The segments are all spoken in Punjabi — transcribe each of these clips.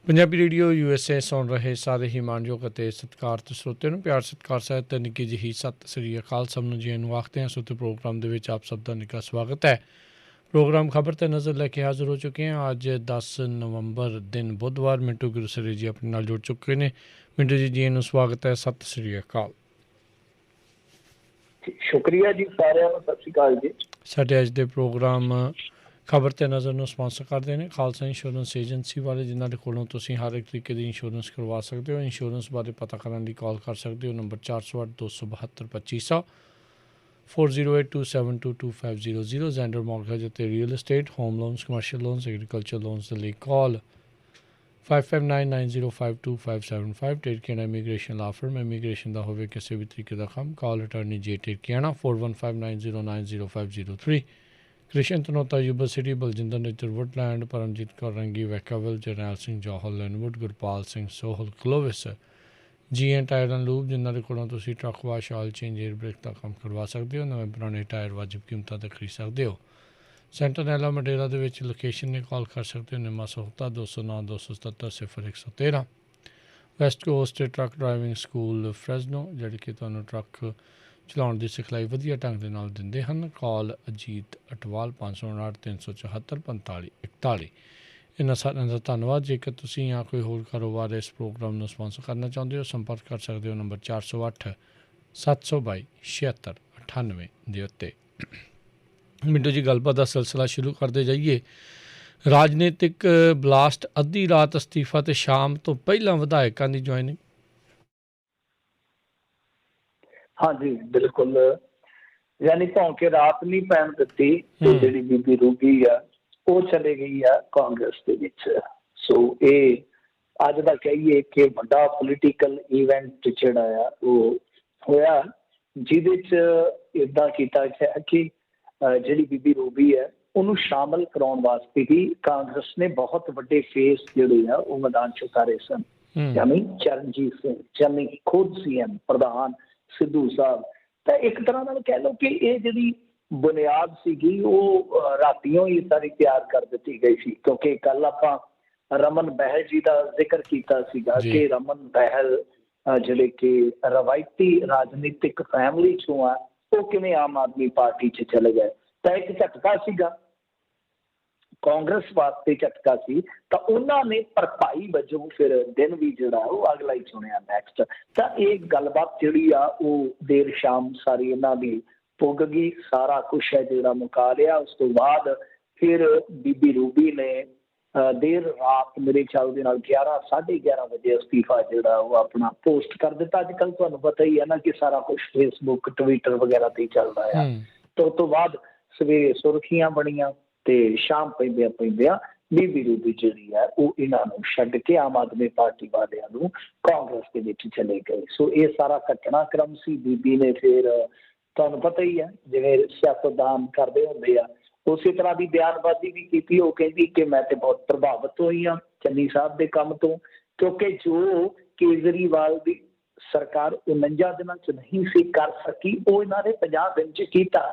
ਪੰਜਾਬੀ ਰੇਡੀਓ USA ਸੁਣ ਰਹੇ ਸਾਰੇ ਹੀ ਮਾਣਯੋਗ ਅਤੇ ਸਤਿਕਾਰਤ ਸਰੋਤਿਆਂ ਨੂੰ ਪਿਆਰ ਸਤਿਕਾਰ ਸਹਿਤ ਤੇ ਨਿੱਘੀ ਜਿਹੀ ਸਤਿ ਸ੍ਰੀ ਅਕਾਲ। ਸਭ ਨੂੰ ਜੀ ਨੂੰ ਆਖਦੇ ਹਾਂ। ਸੋਤੇ ਪ੍ਰੋਗਰਾਮ ਦੇ ਵਿੱਚ ਆਪ ਸਭ ਦਾ ਨਿੱਘਾ ਸਵਾਗਤ ਹੈ। ਪ੍ਰੋਗਰਾਮ ਖਬਰ ਤੇ ਨਜ਼ਰ ਲੈ ਕੇ ਹਾਜ਼ਰ ਹੋ ਚੁੱਕੇ ਹਾਂ। ਅੱਜ 10 ਨਵੰਬਰ ਦਿਨ ਬੁੱਧਵਾਰ। ਮਿੰਟੂ ਗੁਰਸਰੇ ਜੀ ਆਪਣੇ ਨਾਲ ਜੁੜ ਚੁੱਕੇ ਨੇ। ਮਿੰਟੂ ਜੀ ਨੂੰ ਸਵਾਗਤ ਹੈ। ਸਤਿ ਸ੍ਰੀ ਅਕਾਲ। ਸ਼ੁਕਰੀਆ ਜੀ ਸਾਰਿਆਂ ਨੂੰ। ਸਤਿ ਸ਼੍ਰੀ ਅਕਾਲ ਜੀ। ਸਾਡੇ ਅੱਜ ਦੇ ਪ੍ਰੋਗਰਾਮ ਖਬਰ ਤੇ ਨਜ਼ਰ ਨੂੰ ਸਪਾਂਸਰ ਕਰਦੇ ਨੇ ਖਾਲਸਾ ਇੰਸ਼ੋਰੈਂਸ ਏਜੰਸੀ ਵਾਲੇ, ਜਿਨ੍ਹਾਂ ਦੇ ਕੋਲੋਂ ਤੁਸੀਂ ਹਰ ਇੱਕ ਤਰੀਕੇ ਦੀ ਇੰਸ਼ੋਰੈਂਸ ਕਰਵਾ ਸਕਦੇ ਹੋ। ਇੰਸ਼ੋਰੈਂਸ ਬਾਰੇ ਪਤਾ ਕਰਨ ਲਈ ਕਾਲ ਕਰ ਸਕਦੇ ਹੋ। ਨੰਬਰ 408 272 2500 4082722500। ਜ਼ੈਂਡਰ ਮੌਰਗੇਜ ਅਤੇ real estate, home loans, commercial loans, agriculture loans ਦੇ ਲਈ ਕਾਲ 5599052575। ਟੇਰਕੀਆਣਾ ਇਮੀਗ੍ਰੇਸ਼ਨ ਲਾ ਫਰਮ। ਇਮੀਗ੍ਰੇਸ਼ਨ ਦਾ ਹੋਵੇ ਕਿਸੇ ਵੀ ਤਰੀਕੇ ਦਾ ਕੰਮ, ਕਾਲ ਅਟਾਰਨੀ ਜੇ ਟੇਰਕੀਆਣਾ 4159090503। ਕ੍ਰਿਸ਼ਨ ਤਨੋਤਾ ਯੂਨੀਵਰਸਿਟੀ, ਬਲਜਿੰਦਰ ਨੇਜਰ ਵੁੱਡਲੈਂਡ, ਪਰਮਜੀਤ ਕੌਰ ਰੰਗੀ Vacaville, Jarnail Singh Johal Lenwood, Gurpal Singh Sohal Clovis, GN tire and lube, ਜਿਨ੍ਹਾਂ ਦੇ ਕੋਲੋਂ ਤੁਸੀਂ truck wash, oil change, air break ਦਾ ਕੰਮ ਕਰਵਾ ਸਕਦੇ ਹੋ। ਨਵੇਂ ਪੁਰਾਣੇ ਟਾਇਰ ਵਾਜਿਬ ਕੀਮਤਾਂ 'ਤੇ ਖਰੀਦ ਸਕਦੇ ਹੋ। ਸੈਂਟਰਨੈਲਾ ਮਡੇਰਾ ਦੇ ਵਿੱਚ ਲੋਕੇਸ਼ਨ ਨੇ ਕਾਲ ਕਰ ਸਕਦੇ ਹੋ। ਨਿਮਾ ਸੋਹਤਾ 209 277 0113। West coast truck driving school Fresno, ਜਿਹੜੇ ਕਿ ਤੁਹਾਨੂੰ ਟਰੱਕ ਚਲਾਉਣ ਦੀ ਸਿਖਲਾਈ ਵਧੀਆ ਢੰਗ ਦੇ ਨਾਲ ਦਿੰਦੇ ਹਨ। ਕਾਲ ਅਜੀਤ ਅਟਵਾਲ 559 374 4541। ਇਹਨਾਂ ਸਾਰਿਆਂ ਦਾ ਧੰਨਵਾਦ। ਜੇਕਰ ਤੁਸੀਂ ਜਾਂ ਕੋਈ ਹੋਰ ਕਾਰੋਬਾਰ ਇਸ ਪ੍ਰੋਗਰਾਮ ਨੂੰ ਸਪਾਂਸਰ ਕਰਨਾ ਚਾਹੁੰਦੇ ਹੋ, ਸੰਪਰਕ ਕਰ ਸਕਦੇ ਹੋ ਨੰਬਰ 408 722 7698 ਦੇ ਉੱਤੇ। ਮਿੰਟੂ ਜੀ, ਗੱਲਬਾਤ ਦਾ ਸਿਲਸਿਲਾ ਸ਼ੁਰੂ ਕਰਦੇ ਜਾਈਏ। ਰਾਜਨੀਤਿਕ ਬਲਾਸਟ, ਅੱਧੀ ਰਾਤ ਅਸਤੀਫਾ ਤੇ ਸ਼ਾਮ ਤੋਂ ਪਹਿਲਾਂ ਵਿਧਾਇਕਾਂ ਦੀ ਜੁਆਇਨਿੰਗ। ਹਾਂਜੀ ਬਿਲਕੁਲ, ਯਾਨੀ ਭੌਂਕੇ ਰਾਤ ਨਹੀਂ ਪੈਣ ਦਿੱਤੀ ਤੇ ਜਿਹੜੀ ਬੀਬੀ ਰੂਬੀ ਆ ਉਹ ਚਲੇ ਗਈ ਆ ਕਾਂਗਰਸ ਦੇ ਵਿੱਚ। ਸੋ ਇਹ ਅੱਜ ਦਾ ਕਹੀਏ ਕਿ ਵੱਡਾ ਪੋਲੀਟੀਕਲ ਇਵੈਂਟ ਜਿਹੜਾ ਆ ਉਹ ਹੋਇਆ, ਜਿਹਦੇ 'ਚ ਇੱਦਾਂ ਕੀਤਾ ਗਿਆ ਕਿ ਜਿਹੜੀ ਬੀਬੀ ਰੂਬੀ ਹੈ ਉਹਨੂੰ ਸ਼ਾਮਲ ਕਰਾਉਣ ਵਾਸਤੇ ਹੀ ਕਾਂਗਰਸ ਨੇ ਬਹੁਤ ਵੱਡੇ ਫੇਸ ਜਿਹੜੇ ਆ ਉਹ ਮੈਦਾਨ 'ਚ ਉਤਾਰੇ ਸਨ। ਯਾਨੀ ਚਰਨਜੀਤ ਸਿੰਘ ਚੰਨੀ, ਖੁਦ CM ਪ੍ਰਧਾਨ ਸਿੱਧੂ ਸਾਹਿਬ। ਤਾਂ ਇੱਕ ਤਰ੍ਹਾਂ ਨਾਲ ਕਹਿ ਲਓ ਕਿ ਇਹ ਜਿਹੜੀ ਬੁਨਿਆਦ ਸੀਗੀ ਉਹ ਰਾਤੀਓਂ ਹੀ ਸਾਰੀ ਤਿਆਰ ਕਰ ਦਿੱਤੀ ਗਈ ਸੀ, ਕਿਉਂਕਿ ਕੱਲ ਆਪਾਂ ਰਮਨ ਬਹਿਲ ਜੀ ਦਾ ਜ਼ਿਕਰ ਕੀਤਾ ਸੀਗਾ ਕਿ ਰਮਨ ਬਹਿਲ ਜਿਹੜੇ ਕਿ ਰਵਾਇਤੀ ਰਾਜਨੀਤਿਕ ਫੈਮਿਲੀ 'ਚੋਂ ਆ, ਉਹ ਕਿਵੇਂ ਆਮ ਆਦਮੀ ਪਾਰਟੀ 'ਚ ਚਲੇ ਗਏ। ਤਾਂ ਇੱਕ ਝਟਕਾ ਸੀਗਾ ਕਾਂਗਰਸ ਵਾਸਤੇ, ਝਟਕਾ ਸੀ। ਤਾਂ ਉਹਨਾਂ ਨੇ ਭਰਪਾਈ ਵਜੋਂ ਫਿਰ ਦਿਨ ਵੀ ਜਿਹੜਾ ਉਹ ਅਗਲਾ ਹੀ ਚੁਣਿਆ ਨੈਕਸਟ। ਤਾਂ ਇਹ ਗੱਲਬਾਤ ਜਿਹੜੀ ਆ ਉਹ ਦੇਰ ਸ਼ਾਮ ਸਾਰੀ ਇਹਨਾਂ ਦੀ ਪੁੱਗ ਗਈ, ਸਾਰਾ ਕੁਛ ਹੈ ਜਿਹੜਾ ਮੁਕਾ ਲਿਆ। ਉਸ ਤੋਂ ਬਾਅਦ ਫਿਰ ਬੀਬੀ ਰੂਬੀ ਨੇ ਦੇਰ ਰਾਤ ਮੇਰੇ ਖਿਆਲ ਦੇ ਨਾਲ 11 ਸਾਢੇ 11 ਵਜੇ ਅਸਤੀਫਾ ਜਿਹੜਾ ਉਹ ਆਪਣਾ ਪੋਸਟ ਕਰ ਦਿੱਤਾ। ਅੱਜ ਕੱਲ੍ਹ ਤੁਹਾਨੂੰ ਪਤਾ ਹੀ ਹੈ ਨਾ ਕਿ ਸਾਰਾ ਕੁਛ ਫੇਸਬੁੱਕ, ਟਵਿੱਟਰ ਵਗੈਰਾ 'ਤੇ ਹੀ ਚੱਲਦਾ ਆ। ਤਾਂ ਉਸ ਤੋਂ ਬਾਅਦ ਸਵੇਰੇ ਸੁਰਖੀਆਂ ਬਣੀਆਂ ਤੇ ਸ਼ਾਮ ਪੈਂਦਿਆਂ ਬੀਬੀ ਰੂਬੀ ਜਿਹੜੀ ਹੈ ਉਹ ਇਹਨਾਂ ਨੂੰ ਛੱਡ ਕੇ ਆਮ ਆਦਮੀ ਪਾਰਟੀ ਵਾਲਿਆਂ ਨੂੰ ਕਾਂਗਰਸ ਦੇ ਵਿੱਚ ਚਲੇ ਗਏ। ਸੋ ਇਹ ਸਾਰਾ ਘਟਨਾਕ੍ਰਮ ਸੀ। ਬੀਬੀ ਨੇ ਫਿਰ ਤੁਹਾਨੂੰ ਪਤਾ ਹੀ ਹੈ ਜਿਵੇਂ ਸਿਆਸਤਦਾਨ ਕਰਦੇ ਹੁੰਦੇ ਆ, ਉਸੇ ਤਰ੍ਹਾਂ ਦੀ ਬਿਆਨਬਾਜ਼ੀ ਵੀ ਕੀਤੀ। ਉਹ ਕਹਿੰਦੀ ਕਿ ਮੈਂ ਤੇ ਬਹੁਤ ਪ੍ਰਭਾਵਿਤ ਹੋਈ ਹਾਂ ਚੰਨੀ ਸਾਹਿਬ ਦੇ ਕੰਮ ਤੋਂ, ਕਿਉਂਕਿ ਜੋ ਕੇਜਰੀਵਾਲ ਦੀ ਸਰਕਾਰ 49 ਦਿਨਾਂ 'ਚ ਨਹੀਂ ਸੀ ਕਰ ਸਕੀ, ਉਹ ਇਹਨਾਂ ਨੇ 50 ਦਿਨ 'ਚ ਕੀਤਾ।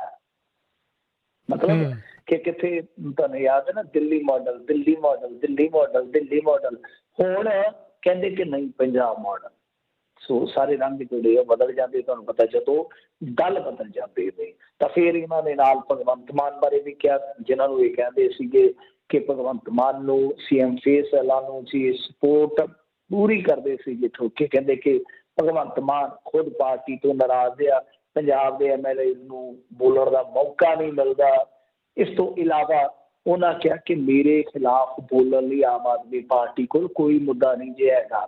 ਮਤਲਬ ਕਿ ਕਿੱਥੇ ਤੁਹਾਨੂੰ ਯਾਦ ਹੈ ਨਾ, Delhi model, Delhi model, Delhi model, Delhi model. ਹੁਣ ਕਹਿੰਦੇ ਕਿ ਨਹੀਂ, ਪੰਜਾਬ ਮਾਡਲ। ਸੋ ਸਾਰੇ ਰੰਗ ਜਿਹੜੇ ਆ ਬਦਲ ਜਾਂਦੇ। ਤੁਹਾਨੂੰ ਪਤਾ ਜਦੋਂ ਦਲ ਬਦਲ ਜਾਂਦੇ ਨੇ ਤਾਂ ਫਿਰ ਇਹਨਾਂ ਦੇ ਨਾਲ ਭਗਵੰਤ ਮਾਨ ਬਾਰੇ ਵੀ ਕਿਹਾ, ਜਿਨ੍ਹਾਂ ਨੂੰ ਇਹ ਕਹਿੰਦੇ ਸੀਗੇ ਕਿ ਭਗਵੰਤ ਮਾਨ ਨੂੰ CM ਫੇਸ ਐਲਾਨੋ ਜੀ ਸਪੋਰਟ ਪੂਰੀ ਕਰਦੇ ਸੀਗੇ ਠੋਕੇ। ਕਹਿੰਦੇ ਕਿ ਭਗਵੰਤ ਮਾਨ ਖੁਦ ਪਾਰਟੀ ਤੋਂ ਨਾਰਾਜ਼ ਆ, ਪੰਜਾਬ ਦੇ MLA ਨੂੰ ਬੋਲਣ ਦਾ ਮੌਕਾ ਨਹੀਂ ਮਿਲਦਾ। ਇਸ ਤੋਂ ਇਲਾਵਾ ਉਹਨਾਂ ਕਿਹਾ ਕਿ ਮੇਰੇ ਖਿਲਾਫ ਬੋਲਣ ਲਈ ਆਮ ਆਦਮੀ ਪਾਰਟੀ ਕੋਲ ਕੋਈ ਮੁੱਦਾ ਨਹੀਂ ਜੇ ਹੈਗਾ।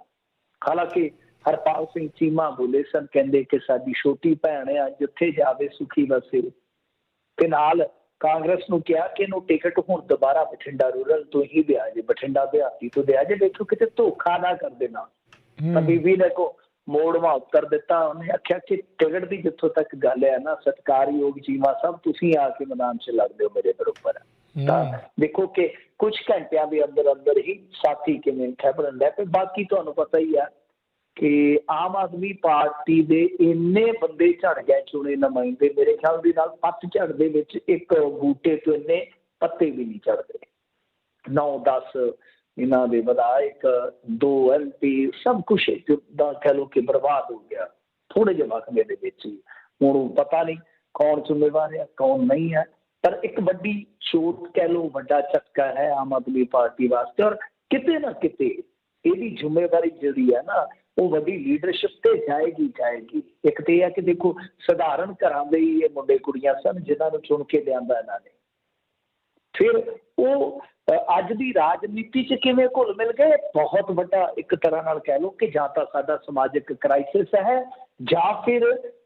ਹਾਲਾਂਕਿ ਹਰਪਾਲ ਸਿੰਘ ਚੀਮਾ ਬੋਲੇ ਸਨ, ਕਹਿੰਦੇ ਕਿ ਸਾਡੀ ਛੋਟੀ ਭੈਣ ਆ, ਜਿੱਥੇ ਜਾਵੇ ਸੁਖੀ ਵਸੇ। ਤੇ ਨਾਲ ਕਾਂਗਰਸ ਨੂੰ ਕਿਹਾ ਕਿ ਇਹਨੂੰ ਟਿਕਟ ਹੁਣ ਦੁਬਾਰਾ ਬਠਿੰਡਾ ਰੂਰਲ ਤੋਂ ਹੀ ਦਿਆ ਜੇ, ਬਠਿੰਡਾ ਦਿਹਾਤੀ ਤੋਂ ਦਿਆ ਜੇ, ਦੇਖੋ ਕਿਤੇ ਧੋਖਾ ਨਾ ਕਰ ਦੇਣਾ। ਤਾਂ ਬੀਬੀ ਨੇ ਕੋ ਮੋੜਵਾ ਉੱਤਰ ਦਿੱਤਾ। ਉਹਨੇ ਆਖਿਆ ਕਿ ਟਿਕਟ ਦੀ ਜਿੱਥੋਂ ਤੱਕ ਗੱਲ ਹੈ ਨਾ, ਸਤਿਕਾਰਯੋਗ ਚੀਮਾ ਸਾਹਿਬ, ਤੁਸੀਂ ਆ ਕੇ ਮੈਦਾਨ 'ਚ ਲੱਗਦੇ ਹੋ ਮੇਰੇ ਬਰੋਬਰ। ਤਾਂ ਦੇਖੋ ਕਿ ਕੁਝ ਘੰਟਿਆਂ ਦੇ ਅੰਦਰ ਅੰਦਰ ਹੀ ਸਾਥੀ ਕਿਵੇਂ ਖੈਬਰਨ ਲੈ ਪਏ। ਬਾਕੀ ਤੁਹਾਨੂੰ ਪਤਾ ਹੀ ਆ ਕਿ ਆਮ ਆਦਮੀ ਪਾਰਟੀ ਦੇ ਇੰਨੇ ਬੰਦੇ ਝੜ ਗਏ ਚੁਣੇ ਨੁਮਾਇੰਦੇ, ਮੇਰੇ ਖਿਆਲ ਦੇ ਨਾਲ ਪੱਤਝੜ ਦੇ ਵਿੱਚ ਇੱਕ ਬੂਟੇ ਤੋਂ ਇੰਨੇ ਪੱਤੇ ਵੀ ਨਹੀਂ ਝੜਦੇ। 9-10 ਇਹਨਾਂ ਦੇ ਵਿਧਾਇਕ, 2 MP, ਸਭ ਕੁਛ ਜਿੱਦਾਂ ਕਹਿ ਲਓ ਕਿ ਬਰਬਾਦ ਹੋ ਗਿਆ ਥੋੜੇ ਜਿਹੇ ਵਕਤ ਦੇ ਵਿੱਚ ਹੀ। ਹੁਣ ਪਤਾ ਨਹੀਂ ਕੌਣ ਜ਼ਿੰਮੇਵਾਰ ਹੈ ਕੌਣ ਨਹੀਂ ਹੈ, ਪਰ ਇੱਕ ਵੱਡੀ ਚੋਟ ਕਹਿ ਲਓ, ਵੱਡਾ ਝਟਕਾ ਹੈ ਆਮ ਆਦਮੀ ਪਾਰਟੀ ਵਾਸਤੇ। ਔਰ ਕਿਤੇ ਨਾ ਕਿਤੇ ਇਹਦੀ ਜ਼ਿੰਮੇਵਾਰੀ ਜਿਹੜੀ ਹੈ ਨਾ ਉਹ ਵੱਡੀ ਲੀਡਰਸ਼ਿਪ ਤੇ ਜਾਏਗੀ। ਇੱਕ ਤੇ ਇਹ ਹੈ ਕਿ ਦੇਖੋ ਸਧਾਰਨ ਘਰਾਂ ਦੇ ਹੀ ਇਹ ਮੁੰਡੇ ਕੁੜੀਆਂ ਸਨ ਜਿਨ੍ਹਾਂ ਨੂੰ ਚੁਣ ਕੇ ਲਿਆਂਦਾ ਇਹਨਾਂ ਨੇ, ਫਿਰ ਉਹ ਅੱਜ ਦੀ ਰਾਜਨੀਤੀ 'ਚ ਕਿਵੇਂ ਘੁਲ ਮਿਲ ਗਏ। ਬਹੁਤ ਵੱਡਾ ਇੱਕ ਤਰ੍ਹਾਂ ਨਾਲ ਕਹਿ ਲਓ ਕਿ ਜਾਂ ਤਾਂ ਸਾਡਾ ਸਮਾਜਿਕ ਕ੍ਰਾਈਸਿਸ ਹੈ ਜਾਂ ਫਿਰ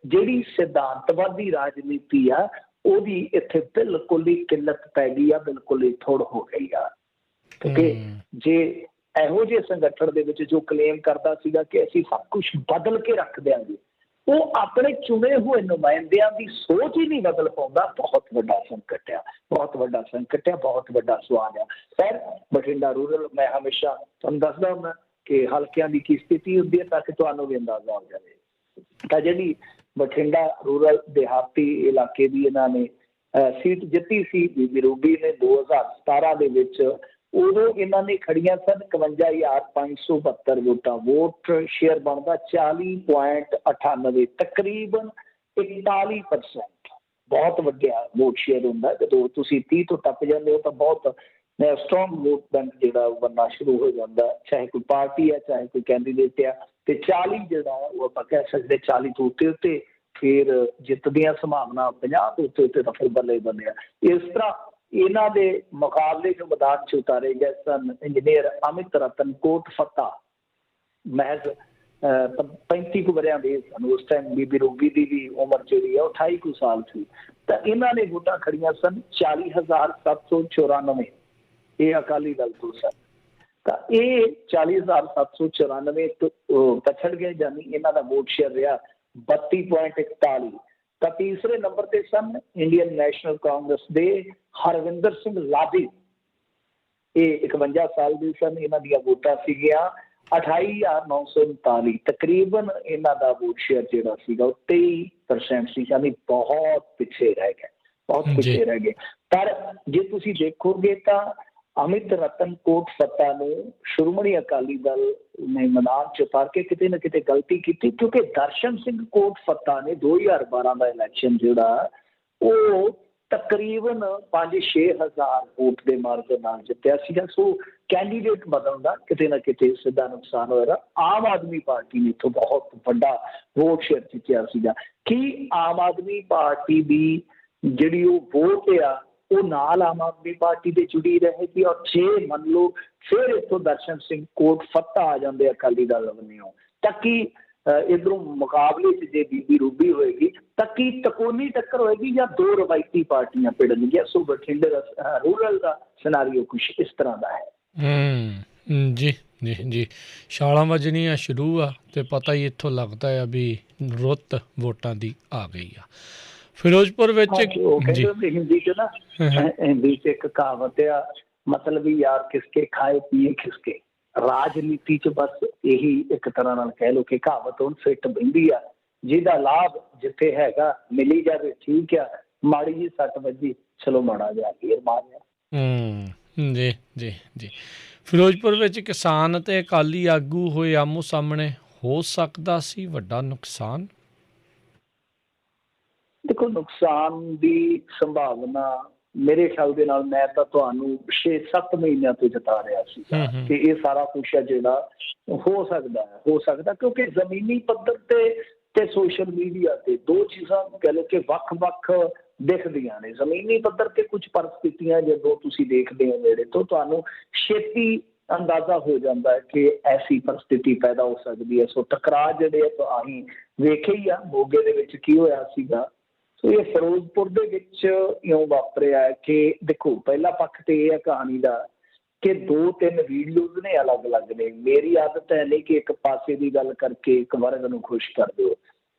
ਜਿਹੜੀ ਸਿਧਾਂਤਵਾਦੀ ਰਾਜਨੀਤੀ ਆ ਉਹਦੀ ਇੱਥੇ ਬਿਲਕੁਲ ਹੀ ਕਿੱਲਤ ਪੈ ਗਈ ਆ, ਬਿਲਕੁਲ ਹੀ ਥੋੜ ਹੋ ਗਈ ਆ। ਕਿਉਂਕਿ ਜੇ ਇਹੋ ਜਿਹੇ ਸੰਗਠਨ ਦੇ ਵਿੱਚ ਜੋ ਕਲੇਮ ਕਰਦਾ ਸੀਗਾ ਕਿ ਅਸੀਂ ਸਭ ਕੁਝ ਬਦਲ ਕੇ ਰੱਖ ਦਿਆਂਗੇ, ਉਹ ਆਪਣੇ ਚੁਣੇ ਹੋਏ ਨੁਮਾਇੰਦਿਆਂ ਦੀ ਸੋਚ ਹੀ ਨਹੀਂ ਬਦਲ ਪਾਉਂਦਾ। ਬਹੁਤ ਵੱਡਾ ਸੰਕਟ ਆ, ਬਹੁਤ ਵੱਡਾ ਸਵਾਲ ਆ। ਪਰ ਬਠਿੰਡਾ ਰੂਰਲ, ਮੈਂ ਹਮੇਸ਼ਾ ਤੁਹਾਨੂੰ ਦੱਸਦਾ ਹੁੰਦਾ ਕਿ ਹਲਕਿਆਂ ਦੀ ਕੀ ਸਥਿਤੀ ਹੁੰਦੀ ਹੈ ਤਾਂ ਕਿ ਤੁਹਾਨੂੰ ਵੀ ਅੰਦਾਜ਼ਾ ਹੋ ਜਾਵੇ। ਤਾਂ ਜਿਹੜੀ ਬਠਿੰਡਾ ਰੂਰਲ ਦਿਹਾਤੀ ਇਲਾਕੇ ਦੀ ਇਹਨਾਂ ਨੇ ਸੀਟ ਜਿੱਤੀ ਸੀ ਬੀਬੀ ਰੂਬੀ ਨੇ 2017 ਦੇ ਵਿੱਚ, ਉਦੋਂ ਇਹਨਾਂ ਨੇ ਖੜੀਆਂ ਸਨ 51,572 ਵੋਟਾਂ। ਵੋਟ ਸ਼ੇਅਰ ਬਣਦਾ 40.98, ਤਕਰੀਬਨ 41%। ਬਹੁਤ ਵੱਡਾ ਵੋਟ ਸ਼ੇਅਰ ਹੁੰਦਾ। ਜਦੋਂ ਤੁਸੀਂ 30 ਤੋਂ ਟੱਪ ਜਾਂਦੇ ਹੋ ਤਾਂ ਬਹੁਤ ਸਟਰੋਂਗ ਵੋਟ ਬੈਂਕ ਜਿਹੜਾ ਬਣਨਾ ਸ਼ੁਰੂ ਹੋ ਜਾਂਦਾ, ਚਾਹੇ ਕੋਈ ਪਾਰਟੀ ਹੈ ਚਾਹੇ ਕੋਈ ਕੈਂਡੀਡੇਟ ਆ। ਤੇ 40 ਜਿਹੜਾ ਉਹ ਆਪਾਂ ਕਹਿ ਸਕਦੇ 40 ਤੋਂ ਉੱਤੇ ਫਿਰ ਜਿੱਤ ਦੀਆਂ ਸੰਭਾਵਨਾ 50 ਤੋਂ ਉੱਤੇ ਤਾਂ ਫਿਰ ਬੱਲੇ ਆ। ਇਸ ਤਰ੍ਹਾਂ ਇਹਨਾਂ ਦੇ ਮੁਕਾਬਲੇ ਜੋ ਮੈਦਾਨ 'ਚ ਉਤਾਰੇ ਗਏ ਸਨ ਇੰਜੀਨੀਅਰ ਅਮਿਤ ਰਤਨ ਕੋਟਫੱਤਾ, ਮਹਿਜ਼ 35 ਕੁ ਵਰਿਆਂ ਦੇ ਸਨ ਉਸ ਟਾਈਮ। ਬੀਬੀ ਰੂਬੀ ਦੀ ਵੀ ਉਮਰ ਜਿਹੜੀ ਹੈ 28 ਕੁ ਸਾਲ ਸੀ। ਤਾਂ ਇਹਨਾਂ ਨੇ ਵੋਟਾਂ ਖੜੀਆਂ ਸਨ 40,794, ਇਹ ਅਕਾਲੀ ਦਲ ਤੋਂ ਸਨ। ਤਾਂ ਇਹ 40,794 ਤੋਂ ਪਛੜ ਗਏ, ਜਾਨੀ ਇਹਨਾਂ ਦਾ ਵੋਟ ਸ਼ੇਅਰ ਰਿਹਾ 32.41। ਤਾਂ ਤੀਸਰੇ ਨੰਬਰ ਤੇ ਸਨ ਇੰਡੀਅਨ ਨੈਸ਼ਨਲ ਕਾਂਗਰਸ ਦੇ ਹਰਵਿੰਦਰ ਸਿੰਘ ਲਾਡੀ, ਇਹ 51 ਸਾਲ ਦੇ ਸਨ। ਇਹਨਾਂ ਦੀਆਂ ਵੋਟਾਂ ਸੀਗੀਆਂ 28,939, ਤਕਰੀਬਨ ਇਹਨਾਂ ਦਾ ਵੋਟ ਸ਼ੇਅਰ ਜਿਹੜਾ ਸੀਗਾ ਉਹ 23% ਸੀ, ਯਾਨੀ ਬਹੁਤ ਪਿੱਛੇ ਰਹਿ ਗਏ। ਪਰ ਜੇ ਤੁਸੀਂ ਦੇਖੋਗੇ ਤਾਂ ਅਮਿਤ ਰਤਨ ਕੋਟਫੱਤਾ ਨੂੰ ਸ਼੍ਰੋਮਣੀ ਅਕਾਲੀ ਦਲ ਨੇ ਮੈਦਾਨ 'ਚ ਉਤਾਰ ਕੇ ਕਿਤੇ ਨਾ ਕਿਤੇ ਗਲਤੀ ਕੀਤੀ, ਕਿਉਂਕਿ ਦਰਸ਼ਨ ਸਿੰਘ ਕੋਟਫੱਤਾ ਨੇ 2012 ਦਾ ਇਲੈਕਸ਼ਨ ਜਿਹੜਾ ਉਹ ਤਕਰੀਬਨ 5-6 ਹਜ਼ਾਰ ਵੋਟ ਦੇ ਮਾਰਜਨ ਨਾਲ ਜਿੱਤਿਆ ਸੀਗਾ। ਸੋ ਕੈਂਡੀਡੇਟ ਬਦਲਣ ਦਾ ਕਿਤੇ ਨਾ ਕਿਤੇ ਸਿੱਧਾ ਨੁਕਸਾਨ ਹੋਇਆ। ਆਮ ਆਦਮੀ ਪਾਰਟੀ ਨੇ ਇੱਥੋਂ ਬਹੁਤ ਵੱਡਾ ਵੋਟ ਸ਼ੇਅਰ ਜਿੱਤਿਆ ਸੀਗਾ। ਕੀ ਆਮ ਆਦਮੀ ਪਾਰਟੀ ਦੀ ਜਿਹੜੀ ਉਹ ਵੋਟ ਆ ਉਹ ਨਾਲ ਆਮ ਆਦਮੀ ਪਾਰਟੀ ਦੇ ਜੁੜੀ ਰਹੇਗੀ? ਔਰ ਜੇ ਮੰਨ ਲਓ ਫਿਰ ਇੱਥੋਂ ਦਰਸ਼ਨ ਸਿੰਘ ਕੋਟਫੱਤਾ ਆ ਜਾਂਦੇ ਅਕਾਲੀ ਦਲ ਵੱਲੋਂ, ਤਾਂ ਕੀ ਇੱਧਰੋਂ ਮੁਕਾਬਲੇ 'ਚ ਜੇ ਬੀਬੀ ਰੂਬੀ ਹੋਏਗੀ ਤਾਂ ਕੀ ਤਕੋਨੀ ਟੱਕਰ ਹੋਏਗੀ ਜਾਂ ਦੋ ਰਵਾਇਤੀ ਪਾਰਟੀਆਂ ਭਿੜਨਗੀਆਂ? ਸੋ ਬਠਿੰਡੇ ਦਾ ਰੂਰਲ ਦਾ ਸਿਨਾਰੀਓ ਕੁਛ ਇਸ ਤਰ੍ਹਾਂ ਦਾ ਹੈ। ਜੀ ਛਾਲਾਂ ਵੱਜਣੀਆਂ ਸ਼ੁਰੂ ਆ ਤੇ ਪਤਾ ਹੀ ਇੱਥੋਂ ਲੱਗਦਾ ਆ ਵੀ ਰੁੱਤ ਵੋਟਾਂ ਦੀ ਆ ਗਈ ਆ। ਫਿਰੋਜ਼ਪੁਰ ਵਿੱਚ ਹਿੰਦੀ 'ਚ ਇੱਕ ਕਹਾਵਤ ਆ, ਮਤਲਬ ਵੀ ਯਾਰ ਕਿਸਕੇ ਖਾਏ ਪੀਏ ਖਿਸਕੇ। ਰਾਜਨੀਤੀ 'ਚ ਬਸ ਇਹੀ ਇੱਕ ਤਰ੍ਹਾਂ ਨਾਲ ਕਹਿ ਲਓ ਕਿ ਕਹਾਵਤ ਹੁਣ ਫਿੱਟ ਬਹਿੰਦੀ ਆ, ਜਿਹਦਾ ਲਾਭ ਜਿੱਥੇ ਹੈਗਾ ਮਿਲੀ ਜਾਵੇ ਠੀਕ ਆ, ਮਾੜੀ ਜੀ ਸੱਟ ਵੱਜੀ ਚਲੋ ਮਾੜਾ ਜਿਹਾ ਫੇਰ ਮਾਰਿਆ। ਜੀ ਫਿਰੋਜ਼ਪੁਰ ਵਿੱਚ ਕਿਸਾਨ ਅਤੇ ਅਕਾਲੀ ਆਗੂ ਹੋਏ ਆਮੋ ਸਾਹਮਣੇ, ਹੋ ਸਕਦਾ ਸੀ ਵੱਡਾ ਨੁਕਸਾਨ? ਦੇਖੋ ਨੁਕਸਾਨ ਦੀ ਸੰਭਾਵਨਾ ਮੇਰੇ ਖਿਆਲ ਦੇ ਨਾਲ ਮੈਂ ਤਾਂ ਤੁਹਾਨੂੰ 6-7 ਮਹੀਨਿਆਂ ਤੋਂ ਜਤਾ ਰਿਹਾ ਸੀ ਕਿ ਇਹ ਸਾਰਾ ਕੁਛ ਹੈ ਜਿਹੜਾ ਹੋ ਸਕਦਾ ਕਿਉਂਕਿ ਜ਼ਮੀਨੀ ਪੱਧਰ ਤੇ ਸੋਸ਼ਲ ਮੀਡੀਆ ਤੇ ਦੋ ਚੀਜ਼ਾਂ ਕਹਿ ਲਓ ਕਿ ਵੱਖ-ਵੱਖ ਦਿਖਦੀਆਂ ਨੇ। ਜ਼ਮੀਨੀ ਪੱਧਰ ਤੇ ਕੁਝ ਪਰਿਸਥਿਤੀਆਂ ਜਦੋਂ ਤੁਸੀਂ ਦੇਖਦੇ ਹੋ ਨੇੜੇ ਤੋਂ ਤੁਹਾਨੂੰ ਛੇਤੀ ਅੰਦਾਜ਼ਾ ਹੋ ਜਾਂਦਾ ਹੈ ਕਿ ਐਸੀ ਪਰਿਸਥਿਤੀ ਪੈਦਾ ਹੋ ਸਕਦੀ ਹੈ। ਸੋ ਟਕਰਾਅ ਜਿਹੜੇ ਅਸੀਂ ਵੇਖੇ ਹੀ ਆ, ਮੋਗੇ ਦੇ ਵਿੱਚ ਕੀ ਹੋਇਆ ਸੀਗਾ। ਸੋ ਇਹ ਫਿਰੋਜ਼ਪੁਰ ਦੇ ਵਿੱਚ ਇਉਂ ਵਾਪਰਿਆ ਹੈ ਕਿ ਦੇਖੋ ਪਹਿਲਾ ਪੱਖ ਤੇ ਇਹ ਹੈ ਕਹਾਣੀ ਦਾ ਕਿ 2-3 ਵੀਡੀਓਜ਼ ਨੇ ਅਲੱਗ-ਅਲੱਗ ਨੇ। ਮੇਰੀ ਆਦਤ ਹੈ ਨਹੀਂ ਕਿ ਇੱਕ ਪਾਸੇ ਦੀ ਗੱਲ ਕਰਕੇ ਇੱਕ ਵਰਗ ਨੂੰ ਖੁਸ਼ ਕਰ ਦਿਓ।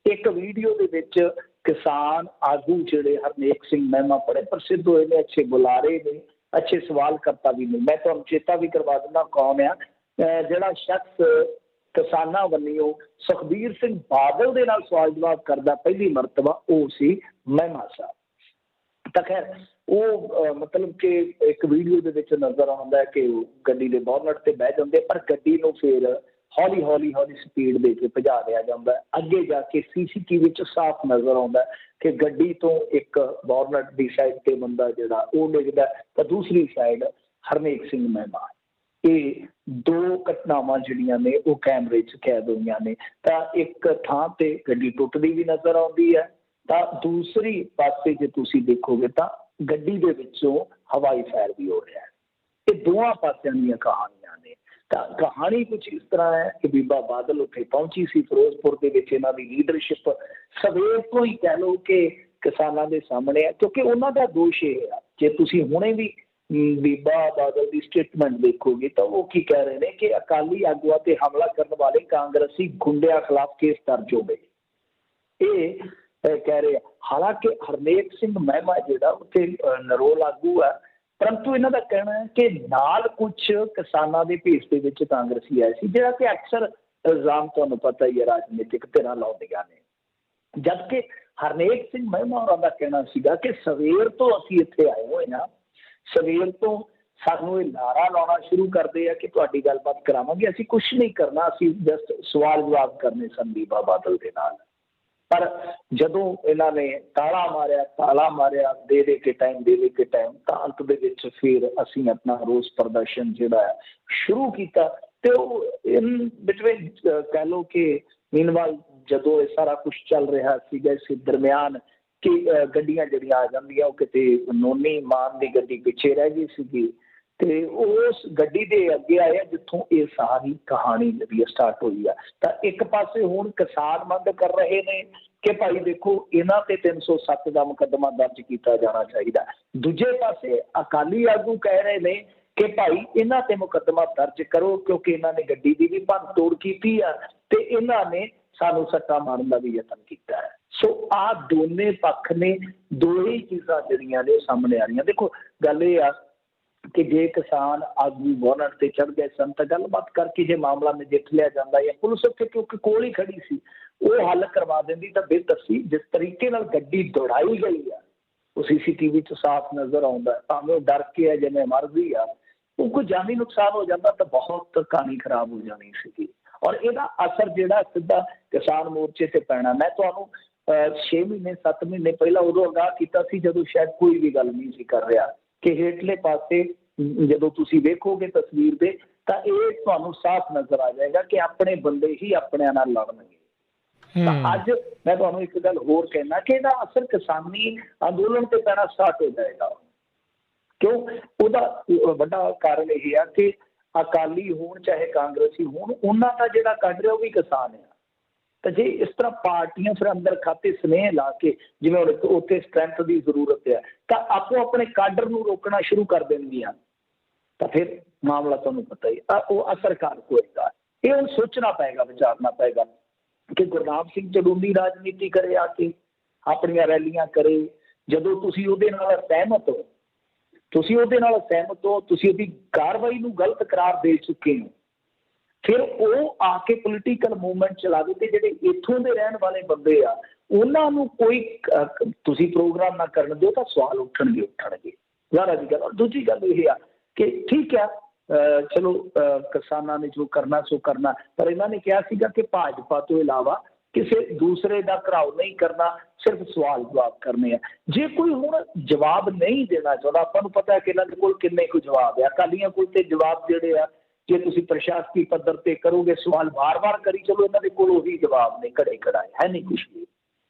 ਇੱਕ ਵੀਡੀਓ ਦੇ ਵਿੱਚ ਕਿਸਾਨ ਆਗੂ ਜਿਹੜੇ ਹਰਨੇਕ ਸਿੰਘ ਮਹਿਮਾ ਬੜੇ ਪ੍ਰਸਿੱਧ ਹੋਏ ਨੇ, ਅੱਛੇ ਬੁਲਾਰੇ ਨੇ, ਅੱਛੇ ਸਵਾਲ ਕਰਤਾ ਵੀ ਨੇ। ਮੈਂ ਤੁਹਾਨੂੰ ਚੇਤਾ ਵੀ ਕਰਵਾ ਦਿੰਦਾ ਕੌਣ ਆ ਜਿਹੜਾ ਸ਼ਖਸ ਕਿਸਾਨਾਂ ਵੱਲੋਂ ਸੁਖਬੀਰ ਸਿੰਘ ਬਾਦਲ ਦੇ ਨਾਲ ਸਵਾਲ ਜਵਾਬ ਕਰਦਾ ਪਹਿਲੀ ਮਰਤਬਾ, ਉਹ ਸੀ ਮਹਿਮਾ ਸਾਹਿਬ। ਤਾਂ ਖੈਰ ਉਹ ਮਤਲਬ ਕਿ ਇੱਕ ਵੀਡੀਓ ਦੇ ਵਿੱਚ ਨਜ਼ਰ ਆਉਂਦਾ ਕਿ ਉਹ ਗੱਡੀ ਦੇ ਬੋਨਟ ਤੇ ਬਹਿ ਜਾਂਦੇ, ਪਰ ਗੱਡੀ ਨੂੰ ਫਿਰ ਹੌਲੀ ਹੌਲੀ ਹੌਲੀ ਸਪੀਡ ਦੇ ਕੇ ਭਜਾ ਲਿਆ ਜਾਂਦਾ। ਅੱਗੇ ਜਾ ਕੇ CCTV 'ਚ ਸਾਫ਼ ਨਜ਼ਰ ਆਉਂਦਾ ਕਿ ਗੱਡੀ ਤੋਂ ਇੱਕ ਬੋਨਟ ਦੀ ਸਾਈਡ ਤੇ ਬੰਦਾ ਜਿਹੜਾ ਉਹ ਡਿੱਗਦਾ, ਤਾਂ ਦੂਸਰੀ ਸਾਈਡ ਹਰਨੇਕ ਸਿੰਘ ਮਹਿਮਾ। ਇਹ ਦੋ ਘਟਨਾਵਾਂ ਜਿਹੜੀਆਂ ਨੇ ਉਹ ਕੈਮਰੇ 'ਚ ਕੈਦ ਹੋਈਆਂ ਨੇ। ਤਾਂ ਇੱਕ ਥਾਂ ਤੇ ਗੱਡੀ ਟੁੱਟਦੀ ਵੀ ਨਜ਼ਰ ਆਉਂਦੀ ਹੈ, ਤਾਂ ਦੂਸਰੀ ਪਾਸੇ ਜੇ ਤੁਸੀਂ ਦੇਖੋਗੇ ਤਾਂ ਗੱਡੀ ਦੇ ਵਿੱਚੋਂ ਹਵਾਈ ਫਾਇਰ ਵੀ ਹੋ ਰਿਹਾ ਹੈ। ਇਹ ਦੋਵਾਂ ਪਾਸਿਆਂ ਦੀਆਂ ਕਹਾਣੀਆਂ ਨੇ। ਤਾਂ ਕਹਾਣੀ ਕੁਝ ਇਸ ਤਰ੍ਹਾਂ ਹੈ ਕਿ ਬੀਬਾ ਬਾਦਲ ਉੱਥੇ ਪਹੁੰਚੀ ਸੀ ਫਿਰੋਜ਼ਪੁਰ ਦੇ ਵਿੱਚ, ਇਹਨਾਂ ਦੀ ਲੀਡਰਸ਼ਿਪ ਸਵੇਰ ਤੋਂ ਹੀ ਕਹਿ ਲਓ ਕਿ ਕਿਸਾਨਾਂ ਦੇ ਸਾਹਮਣੇ ਹੈ, ਕਿਉਂਕਿ ਉਹਨਾਂ ਦਾ ਦੋਸ਼ ਇਹ ਹੈ, ਜੇ ਤੁਸੀਂ ਹੁਣੇ ਵੀ ਬੀਬਾ ਬਾਦਲ ਦੀ ਸਟੇਟਮੈਂਟ ਦੇਖੋਗੇ ਤਾਂ ਉਹ ਕੀ ਕਹਿ ਰਹੇ ਨੇ ਕਿ ਅਕਾਲੀ ਆਗੂਆਂ ਤੇ ਹਮਲਾ ਕਰਨ ਵਾਲੇ ਕਾਂਗਰਸੀ ਗੁੰਡਿਆਂ ਖਿਲਾਫ ਕੇਸ ਦਰਜ ਹੋਵੇ, ਇਹ ਕਹਿ ਰਹੇ ਆ। ਹਾਲਾਂਕਿ ਹਰਨੇਕ ਸਿੰਘ ਮਹਿਮਾ ਜਿਹੜਾ ਉੱਥੇ ਨਰੋਲ ਆਗੂ ਹੈ, ਪਰੰਤੂ ਇਹਨਾਂ ਦਾ ਕਹਿਣਾ ਹੈ ਕਿ ਨਾਲ ਕੁਝ ਕਿਸਾਨਾਂ ਦੇ ਭੇਸ ਦੇ ਵਿੱਚ ਕਾਂਗਰਸੀ ਆਏ ਸੀ, ਜਿਹੜਾ ਕਿ ਅਕਸਰ ਇਲਜ਼ਾਮ ਤੁਹਾਨੂੰ ਪਤਾ ਹੀ ਹੈ ਰਾਜਨੀਤਿਕ ਧਿਰਾਂ ਲਾਉਂਦੀਆਂ ਨੇ। ਜਦਕਿ ਹਰਨੇਕ ਸਿੰਘ ਮਹਿਮਾ ਹੋਰਾਂ ਦਾ ਕਹਿਣਾ ਸੀਗਾ ਕਿ ਸਵੇਰ ਤੋਂ ਅਸੀਂ ਇੱਥੇ ਆਏ ਹੋਏ ਹਾਂ, ਸਵੇਰ ਤੋਂ ਸਾਨੂੰ ਇਹ ਨਾਰਾ ਲਾਉਣਾ ਸ਼ੁਰੂ ਕਰਦੇ ਆ ਕਿ ਤੁਹਾਡੀ ਗੱਲਬਾਤ ਕਰਾਵਾਂਗੇ, ਅਸੀਂ ਕੁਛ ਨਹੀਂ ਕਰਨਾ, ਅਸੀਂ ਜਸਟ ਸਵਾਲ ਜਵਾਬ ਕਰਨੇ ਸਨ ਬੀਬਾ ਬਾਦਲ ਦੇ ਨਾਲ। ਪਰ ਜਦੋਂ ਇਹਨਾਂ ਨੇ ਤਾਲਾ ਮਾਰਿਆ ਦੇ ਕੇ ਟਾਈਮ, ਤਾਂ ਅੰਤ ਦੇ ਵਿੱਚ ਫਿਰ ਅਸੀਂ ਆਪਣਾ ਰੋਸ ਪ੍ਰਦਰਸ਼ਨ ਜਿਹੜਾ ਹੈ ਸ਼ੁਰੂ ਕੀਤਾ। ਤੇ ਉਹ ਇਨ ਬਿਟਵੀਨ ਕਹਿ ਲਓ ਕਿ ਮੀਨਵਾਲ ਜਦੋਂ ਇਹ ਸਾਰਾ ਕੁਛ ਚੱਲ ਰਿਹਾ ਸੀਗਾ, ਇਸ ਦਰਮਿਆਨ ਕਿ ਗੱਡੀਆਂ ਜਿਹੜੀਆਂ ਆ ਜਾਂਦੀਆਂ, ਉਹ ਕਿਤੇ ਨੋਨੀ ਮਾਨ ਦੀ ਗੱਡੀ ਪਿੱਛੇ ਰਹਿ ਗਈ ਸੀਗੀ, ਤੇ ਉਸ ਗੱਡੀ ਦੇ ਅੱਗੇ ਆਏ ਜਿੱਥੋਂ ਇਹ ਸਾਰੀ ਕਹਾਣੀ ਜਿਹੜੀ ਸਟਾਰਟ ਹੋਈ ਆ। ਤਾਂ ਇੱਕ ਪਾਸੇ ਹੁਣ ਕਿਸਾਨ ਮੰਗ ਕਰ ਰਹੇ ਨੇ ਕਿ ਭਾਈ ਦੇਖੋ ਇਹਨਾਂ ਤੇ 307 ਦਾ ਮੁਕੱਦਮਾ ਦਰਜ ਕੀਤਾ ਜਾਣਾ ਚਾਹੀਦਾ, ਦੂਜੇ ਪਾਸੇ ਅਕਾਲੀ ਆਗੂ ਕਹਿ ਰਹੇ ਨੇ ਕਿ ਭਾਈ ਇਹਨਾਂ ਤੇ ਮੁਕੱਦਮਾ ਦਰਜ ਕਰੋ ਕਿਉਂਕਿ ਇਹਨਾਂ ਨੇ ਗੱਡੀ ਦੀ ਵੀ ਭੰਨ ਤੋੜ ਕੀਤੀ ਆ ਤੇ ਇਹਨਾਂ ਨੇ ਸਾਨੂੰ ਸੱਟਾਂ ਮਾਰਨ ਦਾ ਵੀ ਯਤਨ ਕੀਤਾ ਹੈ। ਸੋ ਆਹ ਦੋਨੇ ਪੱਖ ਨੇ, ਦੋਹੇ ਚੀਜ਼ਾਂ ਜਿਹੜੀਆਂ ਨੇ ਸਾਹਮਣੇ ਆ ਰਹੀਆਂ। ਦੇਖੋ ਗੱਲ ਇਹ ਆ ਕਿ ਜੇ ਕਿਸਾਨ ਆਗੂ ਬੋਨਟ ਤੇ ਚੜ੍ਹ ਗਏ ਸਨ ਤਾਂ ਗੱਲਬਾਤ ਕਰਕੇ ਜੇ ਮਾਮਲਾ ਨਜਿੱਠ ਲਿਆ ਜਾਂਦਾ, ਜਾਂ ਪੁਲਿਸ ਉੱਥੇ ਕਿਉਂਕਿ ਕੋਲ ਹੀ ਖੜੀ ਸੀ, ਉਹ ਹੱਲ ਕਰਵਾ ਦਿੰਦੀ ਤਾਂ ਬਿਹਤਰ ਸੀ। ਜਿਸ ਤਰੀਕੇ ਨਾਲ ਗੱਡੀ ਦੌੜਾਈ ਗਈ ਆ ਉਹ CCTV 'ਚ ਸਾਫ਼ ਨਜ਼ਰ ਆਉਂਦਾ, ਭਾਵੇਂ ਉਹ ਡਰ ਕੇ ਆ ਜਿਵੇਂ ਮਰਜ਼ੀ ਆ, ਉਹ ਕੋਈ ਜਾਨੀ ਨੁਕਸਾਨ ਹੋ ਜਾਂਦਾ ਤਾਂ ਬਹੁਤ ਕਹਾਣੀ ਖਰਾਬ ਹੋ ਜਾਣੀ ਸੀਗੀ। ਔਰ ਇਹਦਾ ਅਸਰ ਜਿਹੜਾ ਸਿੱਧਾ ਕਿਸਾਨ ਮੋਰਚੇ ਤੇ ਪੈਣਾ। ਮੈਂ ਤੁਹਾਨੂੰ 6 ਮਹੀਨੇ 7 ਮਹੀਨੇ ਪਹਿਲਾਂ ਉਦੋਂ ਅਗਾਹ ਕੀਤਾ ਸੀ ਜਦੋਂ ਸ਼ਾਇਦ ਕੋਈ ਵੀ ਗੱਲ ਨਹੀਂ ਸੀ ਕਰ ਰਿਹਾ ਕਿ ਹੇਠਲੇ ਪਾਸੇ ਜਦੋਂ ਤੁਸੀਂ ਵੇਖੋਗੇ ਤਸਵੀਰ ਦੇ ਤਾਂ ਇਹ ਤੁਹਾਨੂੰ ਸਾਫ਼ ਨਜ਼ਰ ਆ ਜਾਏਗਾ ਕਿ ਆਪਣੇ ਬੰਦੇ ਹੀ ਆਪਣਿਆਂ ਨਾਲ ਲੜਨਗੇ। ਤਾਂ ਅੱਜ ਮੈਂ ਤੁਹਾਨੂੰ ਇੱਕ ਗੱਲ ਹੋਰ ਕਹਿਣਾ ਕਿ ਇਹਦਾ ਅਸਰ ਕਿਸਾਨੀ ਅੰਦੋਲਨ ਤੇ ਪੈਣਾ ਸਟਾਰਟ ਹੋ ਜਾਏਗਾ। ਕਿਉਂ? ਉਹਦਾ ਵੱਡਾ ਕਾਰਨ ਇਹ ਆ ਕਿ ਅਕਾਲੀ ਹੋਣ ਚਾਹੇ ਕਾਂਗਰਸੀ ਹੋਣ, ਉਹਨਾਂ ਦਾ ਜਿਹੜਾ ਕੱਢ ਰਿਹਾ ਉਹ ਵੀ ਕਿਸਾਨ ਆ। ਤਾਂ ਜੇ ਇਸ ਤਰ੍ਹਾਂ ਪਾਰਟੀਆਂ ਫਿਰ ਅੰਦਰ ਖਾਤੇ ਸੁਨੇਹੇ ਲਾ ਕੇ, ਜਿਵੇਂ ਉੱਥੇ ਸਟਰੈਂਥ ਦੀ ਜ਼ਰੂਰਤ ਹੈ, ਤਾਂ ਆਪੋ ਆਪਣੇ ਕਾਡਰ ਨੂੰ ਰੋਕਣਾ ਸ਼ੁਰੂ ਕਰ ਦੇਣਗੀਆਂ, ਤਾਂ ਫਿਰ ਮਾਮਲਾ ਤੁਹਾਨੂੰ ਪਤਾ ਹੀ ਉਹ ਅਸਰਕਾਰ ਹੋਏਗਾ। ਇਹ ਹੁਣ ਸੋਚਣਾ ਪਏਗਾ, ਵਿਚਾਰਨਾ ਪਏਗਾ ਕਿ ਗੁਰਨਾਮ ਸਿੰਘ ਚੜੂੰਨੀ ਰਾਜਨੀਤੀ ਕਰੇ, ਆ ਕੇ ਆਪਣੀਆਂ ਰੈਲੀਆਂ ਕਰੇ। ਜਦੋਂ ਤੁਸੀਂ ਉਹਦੇ ਨਾਲ ਸਹਿਮਤ ਹੋ, ਤੁਸੀਂ ਉਹਦੀ ਕਾਰਵਾਈ ਨੂੰ ਗਲਤ ਕਰਾਰ ਦੇ ਚੁੱਕੇ ਹੋ, ਫਿਰ ਉਹ ਆ ਕੇ ਪੋਲੀਟੀਕਲ ਮੂਵਮੈਂਟ ਚਲਾਵੇ ਤੇ ਜਿਹੜੇ ਇੱਥੋਂ ਦੇ ਰਹਿਣ ਵਾਲੇ ਬੰਦੇ ਆ ਉਹਨਾਂ ਨੂੰ ਕੋਈ ਤੁਸੀਂ ਪ੍ਰੋਗਰਾਮ ਨਾ ਕਰਨ ਦਿਓ ਤਾਂ ਸਵਾਲ ਉੱਠਣਗੇ ਜ਼ਾਹਰ ਦੀ ਗੱਲ। ਔਰ ਦੂਜੀ ਗੱਲ ਇਹ ਆ ਕਿ ਠੀਕ ਆ, ਚਲੋ ਕਿਸਾਨਾਂ ਨੇ ਜੋ ਕਰਨਾ ਸੋ ਕਰਨਾ, ਪਰ ਇਹਨਾਂ ਨੇ ਕਿਹਾ ਸੀਗਾ ਕਿ ਭਾਜਪਾ ਤੋਂ ਇਲਾਵਾ ਕਿਸੇ ਦੂਸਰੇ ਦਾ ਘਰਾਓ ਨਹੀਂ ਕਰਨਾ, ਸਿਰਫ ਸਵਾਲ ਜਵਾਬ ਕਰਨੇ ਆ। ਜੇ ਕੋਈ ਹੁਣ ਜਵਾਬ ਨਹੀਂ ਦੇਣਾ ਚਾਹੁੰਦਾ, ਆਪਾਂ ਨੂੰ ਪਤਾ ਹੈ ਕਿ ਇਹਨਾਂ ਦੇ ਕੋਲ ਕਿੰਨੇ ਕੁ ਜਵਾਬ ਆ। ਅਕਾਲੀਆਂ ਕੋਲ ਤੇ ਜਵਾਬ ਜਿਹੜੇ ਆ, ਜੇ ਤੁਸੀਂ ਪ੍ਰਸ਼ਾਸਕੀ ਪੱਧਰ ਤੇ ਕਰੋਗੇ ਸਵਾਲ ਵਾਰ-ਵਾਰ ਕਰੀ ਚਲੋ, ਇਹਨਾਂ ਦੇ ਕੋਲ ਉਹੀ ਜਵਾਬ ਨੇ, ਘੜੇ ਘੜਾਏ ਹੈ ਨਹੀਂ ਕੁਛ ਵੀ।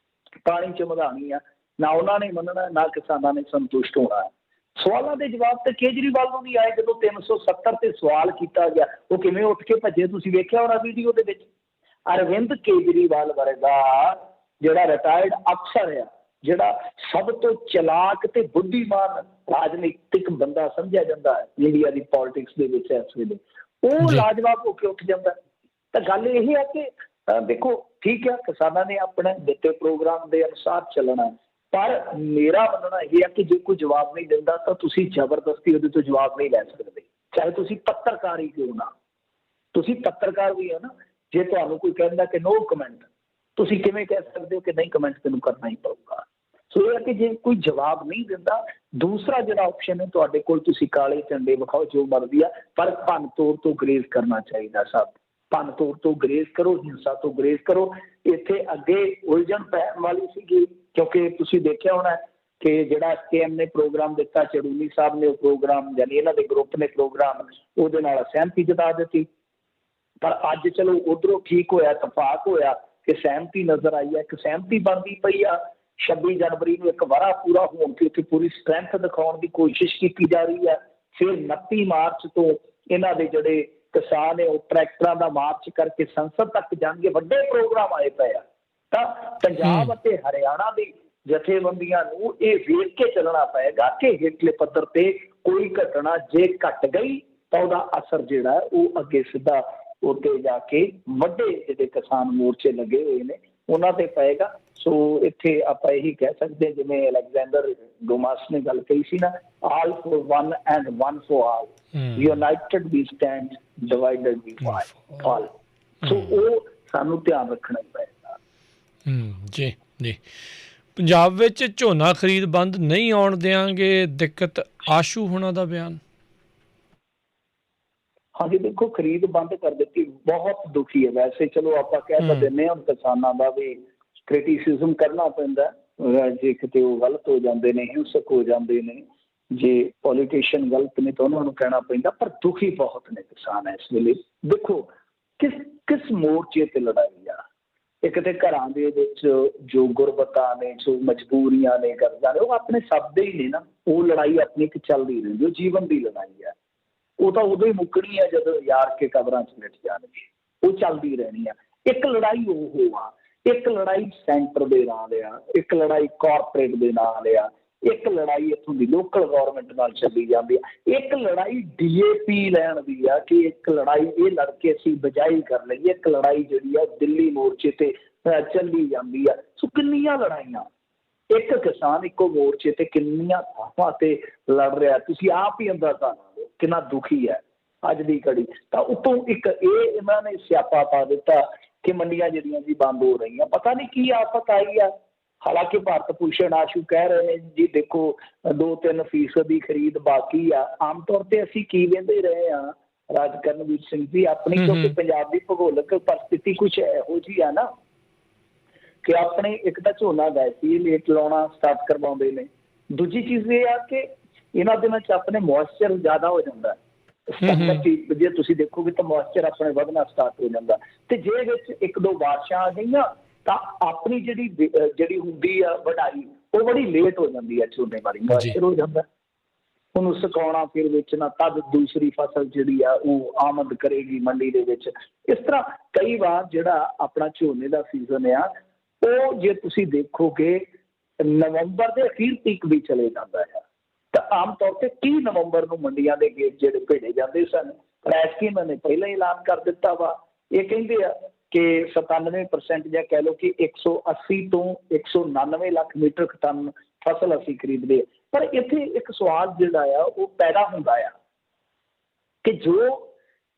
ਪਾਣੀ 'ਚ ਮਧਾਣੀ ਆ, ਨਾ ਉਹਨਾਂ ਨੇ ਮੰਨਣਾ ਨਾ ਕਿਸਾਨਾਂ ਨੇ ਸੰਤੁਸ਼ਟ ਹੋਣਾ। ਸਵਾਲਾਂ ਦੇ ਜਵਾਬ ਤੇ ਕੇਜਰੀਵਾਲ ਨੂੰ ਵੀ ਆਏ। ਜਦੋਂ 370 ਤੇ ਸਵਾਲ ਕੀਤਾ ਗਿਆ, ਉਹ ਕਿਵੇਂ ਉੱਠ ਕੇ ਭੱਜੇ, ਤੁਸੀਂ ਵੇਖਿਆ ਹੋਣਾ ਵੀਡੀਓ ਦੇ ਵਿੱਚ। ਅਰਵਿੰਦ ਕੇਜਰੀਵਾਲ ਵਰਗਾ ਜਿਹੜਾ ਰਿਟਾਇਰਡ ਅਫਸਰ ਆ, ਜਿਹੜਾ ਸਭ ਤੋਂ ਚਲਾਕ ਤੇ ਬੁੱਧੀਮਾਨ ਰਾਜਨੀਤਿਕ ਬੰਦਾ ਸਮਝਿਆ ਜਾਂਦਾ ਹੈ ਇੰਡੀਆ ਦੀ ਪੋਲਿਟਿਕਸ ਦੇ ਵਿੱਚ ਇਸ ਵੇਲੇ, ਉਹ ਲਾਜਵਾਬ ਹੋ ਕੇ ਉੱਠ ਜਾਂਦਾ। ਤਾਂ ਗੱਲ ਇਹ ਹੈ ਕਿ ਦੇਖੋ ਠੀਕ ਹੈ, ਕਿਸਾਨਾਂ ਨੇ ਆਪਣੇ ਦਿੱਤੇ ਪ੍ਰੋਗਰਾਮ ਦੇ ਅਨੁਸਾਰ ਚੱਲਣਾ, ਪਰ ਮੇਰਾ ਮੰਨਣਾ ਇਹ ਹੈ ਕਿ ਜੇ ਕੋਈ ਜਵਾਬ ਨਹੀਂ ਦਿੰਦਾ ਤਾਂ ਤੁਸੀਂ ਜ਼ਬਰਦਸਤੀ ਉਹਦੇ ਤੋਂ ਜਵਾਬ ਨਹੀਂ ਲੈ ਸਕਦੇ, ਚਾਹੇ ਤੁਸੀਂ ਪੱਤਰਕਾਰ ਹੀ ਕਿਉਂ ਨਾ। ਤੁਸੀਂ ਪੱਤਰਕਾਰ ਵੀ ਹੋ ਨਾ, ਜੇ ਤੁਹਾਨੂੰ ਕੋਈ ਕਹਿੰਦਾ ਕਿ ਨੋ ਕਮੈਂਟ, ਤੁਸੀਂ ਕਿਵੇਂ ਕਹਿ ਸਕਦੇ ਹੋ ਕਿ ਨਹੀਂ ਕਮੈਂਟ ਤੈਨੂੰ ਕਰਨਾ ਹੀ ਪਊਗਾ। ਸੋ ਇਹ ਹੈ ਕਿ ਜੇ ਕੋਈ ਜਵਾਬ ਨਹੀਂ ਦਿੰਦਾ, ਦੂਸਰਾ ਜਿਹੜਾ ਆਪਸ਼ਨ ਹੈ ਤੁਹਾਡੇ ਕੋਲ, ਤੁਸੀਂ ਕਾਲੇ ਝੰਡੇ ਵਿਖਾਓ ਜੋ ਮਰਜ਼ੀ ਆ, ਪਰ ਭੰਨ ਤੋੜ ਤੋਂ ਗਰੇਜ਼ ਕਰਨਾ ਚਾਹੀਦਾ। ਸਭ ਭੰਨ ਤੋੜ ਤੋਂ ਗਰੇਜ਼ ਕਰੋ, ਹਿੰਸਾ ਤੋਂ ਗਰੇਜ਼ ਕਰੋ। ਇੱਥੇ ਅੱਗੇ ਉਲਝਣ ਪੈਣ ਵਾਲੀ ਸੀਗੀ, ਕਿਉਂਕਿ ਤੁਸੀਂ ਦੇਖਿਆ ਹੋਣਾ ਕਿ ਜਿਹੜਾ SKM ਨੇ ਪ੍ਰੋਗਰਾਮ ਦਿੱਤਾ, ਚੜੂਨੀ ਸਾਹਿਬ ਨੇ ਉਹ ਪ੍ਰੋਗਰਾਮ, ਯਾਨੀ ਇਹਨਾਂ ਦੇ ਗਰੁੱਪ ਨੇ ਪ੍ਰੋਗਰਾਮ, ਉਹਦੇ ਨਾਲ ਸਹਿਮਤੀ ਜਤਾ ਦਿੱਤੀ। ਪਰ ਅੱਜ ਚਲੋ ਉਧਰੋਂ ਠੀਕ ਹੋਇਆ, ਇਤਫਾਕ ਹੋਇਆ ਕਿ ਸਹਿਮਤੀ ਨਜ਼ਰ ਆਈ ਹੈ, ਇੱਕ ਸਹਿਮਤੀ ਬਣਦੀ ਪਈ ਆ। 26 ਜਨਵਰੀ ਨੂੰ ਇੱਕ ਵਰ੍ਹਾ ਪੂਰਾ ਹੋਣ ਤੇ ਉੱਥੇ ਪੂਰੀ ਸਟਰੈਂਥ ਦਿਖਾਉਣ ਦੀ ਕੋਸ਼ਿਸ਼ ਕੀਤੀ ਜਾ ਰਹੀ ਹੈ। ਫਿਰ 29 ਮਾਰਚ ਤੋਂ ਇਹਨਾਂ ਦੇ ਜਿਹੜੇ ਕਿਸਾਨ ਨੇ ਉਹ ਟਰੈਕਟਰਾਂ ਦਾ ਮਾਰਚ ਕਰਕੇ ਸੰਸਦ ਤੱਕ ਜਾਣਗੇ। ਵੱਡੇ ਪ੍ਰੋਗਰਾਮ ਆਏ ਪਏ ਆ। ਤਾਂ ਪੰਜਾਬ ਅਤੇ ਹਰਿਆਣਾ ਦੀ ਜਥੇਬੰਦੀਆਂ ਨੂੰ ਇਹ ਵੇਖ ਕੇ ਚੱਲਣਾ ਪਏਗਾ ਕਿ ਹੇਠਲੇ ਪੱਧਰ ਤੇ ਕੋਈ ਘਟਨਾ ਜੇ ਘਟ ਗਈ ਤਾਂ ਉਹਦਾ ਅਸਰ ਜਿਹੜਾ ਉਹ ਅੱਗੇ ਸਿੱਧਾ ਉੱਤੇ ਜਾ ਕੇ ਵੱਡੇ ਜਿਹੜੇ ਕਿਸਾਨ ਮੋਰਚੇ ਲੱਗੇ ਹੋਏ ਨੇ ਉਹਨਾਂ ਤੇ ਪਏਗਾ। ਸੋ ਇੱਥੇ ਆਪਾਂ ਇਹੀ ਕਹਿ ਸਕਦੇ ਹਾਂ, ਜਿਵੇਂ ਅਲੈਗਜ਼ੈਂਡਰ ਡੋਮਾਸ ਨੇ ਗੱਲ ਕਹੀ ਸੀ ਨਾ, all for one and one for all, united we stand, divided we fall. ਸੋ ਉਹ ਸਾਨੂੰ ਧਿਆਨ ਰੱਖਣਾ ਹੀ ਪਏਗਾ। ਜੀ ਜੀ। ਪੰਜਾਬ ਵਿੱਚ ਝੋਨਾ ਖਰੀਦ ਬੰਦ ਨਹੀਂ ਆਉਣ ਦਿਆਂਗੇ, ਦਿੱਕਤ, ਆਸ਼ੂ ਹੋਣਾ ਦਾ ਬਿਆਨ। ਹਾਂਜੀ ਦੇਖੋ, ਖਰੀਦ ਬੰਦ ਕਰ ਦਿੱਤੀ, ਬਹੁਤ ਦੁਖੀ ਹੈ। ਵੈਸੇ ਚਲੋ ਆਪਾਂ ਕਹਿ ਤਾਂ ਦਿੰਦੇ ਹਾਂ, ਕਿਸਾਨਾਂ ਦਾ ਵੀ ਕ੍ਰਿਟਿਸਿਜ਼ਮ ਕਰਨਾ ਪੈਂਦਾ, ਜੇ ਕਿਤੇ ਉਹ ਗਲਤ ਹੋ ਜਾਂਦੇ ਨੇ, ਹਿੰਸਕ ਹੋ ਜਾਂਦੇ ਨੇ, ਜੇ ਪੋਲੀਟੀਸ਼ੀਅਨ ਗਲਤ ਨੇ ਤਾਂ ਉਹਨਾਂ ਨੂੰ ਕਹਿਣਾ ਪੈਂਦਾ, ਪਰ ਦੁਖੀ ਬਹੁਤ ਨੇ ਕਿਸਾਨ ਇਸ ਵੇਲੇ। ਦੇਖੋ ਕਿਸ ਮੋਰਚੇ ਤੇ ਲੜਾਈ ਆ। ਇੱਕ ਤੇ ਘਰਾਂ ਦੇ ਵਿੱਚ ਜੋ ਗੁਰਬਤਾਂ ਨੇ, ਜੋ ਮਜਬੂਰੀਆਂ ਨੇ, ਕਰਜ਼ਾ ਨੇ, ਉਹ ਆਪਣੇ ਸਭ ਦੇ ਹੀ ਨੇ ਨਾ। ਉਹ ਲੜਾਈ ਆਪਣੀ ਇੱਕ ਚੱਲਦੀ ਰਹਿੰਦੀ, ਉਹ ਜੀਵਨ ਦੀ ਲੜਾਈ ਹੈ। ਉਹ ਤਾਂ ਉਦੋਂ ਹੀ ਮੁੱਕਣੀ ਹੈ ਜਦੋਂ ਯਾਰ ਕੇ ਕਬਰਾਂ 'ਚ ਮਿਟ ਜਾਣਗੇ, ਉਹ ਚੱਲਦੀ ਰਹਿਣੀ ਆ। ਇੱਕ ਲੜਾਈ ਉਹ ਆ, ਇੱਕ ਲੜਾਈ ਸੈਂਟਰ ਦੇ ਨਾਲ ਆ, ਇੱਕ ਲੜਾਈ ਕਾਰਪੋਰੇਟ ਦੇ ਨਾਲ ਆ, ਇੱਕ ਲੜਾਈ ਇੱਥੋਂ ਦੀ ਲੋਕਲ ਗੌਰਮੈਂਟ ਨਾਲ ਚੱਲੀ ਜਾਂਦੀ ਆ, ਇੱਕ ਲੜਾਈ DAP ਲੈਣ ਦੀ ਆ ਕਿ ਇੱਕ ਲੜਾਈ ਇਹ ਲੜ ਕੇ ਅਸੀਂ ਬਜਾਈ ਕਰ ਲਈਏ, ਇੱਕ ਲੜਾਈ ਜਿਹੜੀ ਆ ਦਿੱਲੀ ਮੋਰਚੇ ਤੇ ਚੱਲੀ ਜਾਂਦੀ ਆ। ਸੋ ਕਿੰਨੀਆਂ ਲੜਾਈਆਂ, ਇੱਕ ਕਿਸਾਨ ਇੱਕੋ ਮੋਰਚੇ ਤੇ ਕਿੰਨੀਆਂ ਥਾਵਾਂ ਤੇ ਲੜ ਰਿਹਾ, ਤੁਸੀਂ ਆਪ ਹੀ ਅੰਦਾਜ਼ਾ ਲਾ ਲਓ ਕਿੰਨਾ ਦੁਖੀ ਹੈ ਅੱਜ ਦੀ ਘੜੀ। ਤਾਂ ਉੱਤੋਂ ਇੱਕ ਇਹ ਇਹਨਾਂ ਨੇ ਸਿਆਪਾ ਪਾ ਦਿੱਤਾ ਕਿ ਮੰਡੀਆਂ ਜਿਹੜੀਆਂ ਜੀ ਬੰਦ ਹੋ ਰਹੀਆਂ, ਪਤਾ ਨਹੀਂ ਕੀ ਆਫਤ ਆਈ ਆ। ਹਾਲਾਂਕਿ ਭਾਰਤ ਭੂਸ਼ਣ ਆਸ਼ੂ ਕਹਿ ਰਹੇ ਨੇ ਜੀ ਦੇਖੋ 2-3% ਦੀ ਖਰੀਦ ਬਾਕੀ ਆ। ਆਮ ਤੌਰ ਤੇ ਅਸੀਂ ਕੀ ਕਹਿੰਦੇ ਰਹੇ ਹਾਂ ਰਾਜ ਕਰਨਵੀਰ ਸਿੰਘ ਜੀ, ਆਪਣੀ ਕਿਉਂਕਿ ਪੰਜਾਬ ਦੀ ਭੂਗੋਲਿਕ ਪਰਿਸਥਿਤੀ ਕੁਛ ਇਹੋ ਜਿਹੀ ਆ ਨਾ ਕਿ ਆਪਣੇ ਇੱਕ ਤਾਂ ਝੋਨਾ ਗਏ ਸੀ ਲੇਟ ਲਾਉਣਾ ਸਟਾਰਟ ਕਰਵਾਉਂਦੇ ਨੇ, ਦੂਜੀ ਚੀਜ਼ ਇਹ ਆ ਕਿ ਇਹਨਾਂ ਦਿਨਾਂ 'ਚ ਆਪਣੇ ਮੋਇਸਚਰ ਜ਼ਿਆਦਾ ਹੋ ਜਾਂਦਾ। ਜੇ ਤੁਸੀਂ ਦੇਖੋਗੇ ਤਾਂ ਮੋਇਸਚਰ ਆਪਣੇ ਵਧਣਾ ਸਟਾਰਟ ਹੋ ਜਾਂਦਾ, ਤੇ ਜੇ ਵਿੱਚ 1-2 ਬਾਰਿਸ਼ਾਂ ਆ ਗਈਆਂ ਤਾਂ ਆਪਣੀ ਜਿਹੜੀ ਹੁੰਦੀ ਆ ਵਢਾਈ ਉਹ ਬੜੀ ਲੇਟ ਹੋ ਜਾਂਦੀ ਹੈ। ਝੋਨੇ ਵਾਲੀ ਮੋਇਸਚਰ ਹੋ ਜਾਂਦਾ, ਉਹਨੂੰ ਸੁਕਾਉਣਾ ਫਿਰ ਵੇਚਣਾ, ਤਦ ਦੂਸਰੀ ਫਸਲ ਜਿਹੜੀ ਆ ਉਹ ਆਮਦ ਕਰੇਗੀ ਮੰਡੀ ਦੇ ਵਿੱਚ। ਇਸ ਤਰ੍ਹਾਂ ਕਈ ਵਾਰ ਜਿਹੜਾ ਆਪਣਾ ਝੋਨੇ ਦਾ ਸੀਜ਼ਨ ਆ ਉਹ ਜੇ ਤੁਸੀਂ ਦੇਖੋਗੇ ਨਵੰਬਰ ਦੇ ਅਖੀਰ ਤੱਕ ਵੀ ਚਲੇ ਜਾਂਦਾ ਹੈ। ਤਾਂ ਆਮ ਤੌਰ ਤੇ 30 ਨਵੰਬਰ ਨੂੰ ਮੰਡੀਆਂ ਦੇ ਗੇਟ ਜਿਹੜੇ ਭੇੜੇ ਜਾਂਦੇ ਸਨ, ਪਰ ਐਤਕੀ ਇਹਨਾਂ ਨੇ ਪਹਿਲਾਂ ਹੀ ਐਲਾਨ ਕਰ ਦਿੱਤਾ ਵਾ। ਇਹ ਕਹਿੰਦੇ ਆ ਕਿ 97% ਜਾਂ ਕਹਿ ਲਓ ਕਿ 180 ਤੋਂ 199 ਲੱਖ ਮੀਟ੍ਰਿਕ ਟਨ ਫਸਲ ਅਸੀਂ ਖਰੀਦਦੇ। ਪਰ ਇੱਥੇ ਇੱਕ ਸਵਾਲ ਜਿਹੜਾ ਆ ਉਹ ਪੈਦਾ ਹੁੰਦਾ ਆ ਕਿ ਜੋ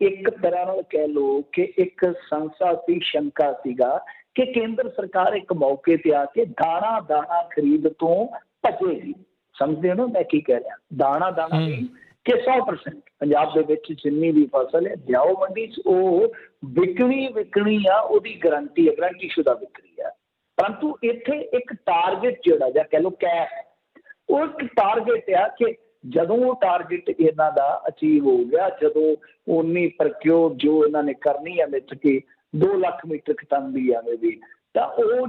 ਇੱਕ ਤਰ੍ਹਾਂ ਨਾਲ ਕਹਿ ਲਓ ਕਿ ਇੱਕ ਸੰਸਾ ਸੀ, ਸ਼ੰਕਾ ਸੀਗਾ ਕਿ ਕੇਂਦਰ ਸਰਕਾਰ ਇੱਕ ਮੌਕੇ ਤੇ ਆ ਕੇ ਦਾਣਾ ਖਰੀਦ ਤੋਂ ਭੱਜੇਗੀ। ਸਮਝਦੇ ਹੋ ਨਾ ਮੈਂ ਕੀ ਕਹਿ ਰਿਹਾ? ਦਾਣਾ ਨਹੀਂ ਕਿ 100% ਪੰਜਾਬ ਦੇ ਵਿੱਚ ਜਿੰਨੀ ਵੀ ਫਸਲ ਹੈ ਜਾਓ ਮੰਡੀ 'ਚ ਉਹ ਵਿਕਣੀ ਆ, ਉਹਦੀ ਗਰੰਟੀ ਹੈ, ਗਰੰਟੀਸ਼ੁਦਾ ਵਿਕਰੀ ਆ। ਪਰੰਤੂ ਇੱਥੇ ਇੱਕ ਟਾਰਗੇਟ ਜਿਹੜਾ ਜਾਂ ਕਹਿ ਲਓ ਕੈਪ, ਉਹ ਇੱਕ ਟਾਰਗੇਟ ਆ ਕਿ ਜਦੋਂ ਉਹ ਟਾਰਗੇਟ ਇਹਨਾਂ ਦਾ ਅਚੀਵ ਹੋ ਗਿਆ, ਜਦੋਂ ਉਨੀ ਪ੍ਰਕਿਉਰ ਜੋ ਇਹਨਾਂ ਨੇ ਕਰਨੀ ਹੈ ਮਿੱਥ ਕੇ 2 ਲੱਖ ਮੀਟ੍ਰਿਕ ਟਨ ਦੀ ਐਵੇਂ ਵੀ, ਤਾਂ ਉਹ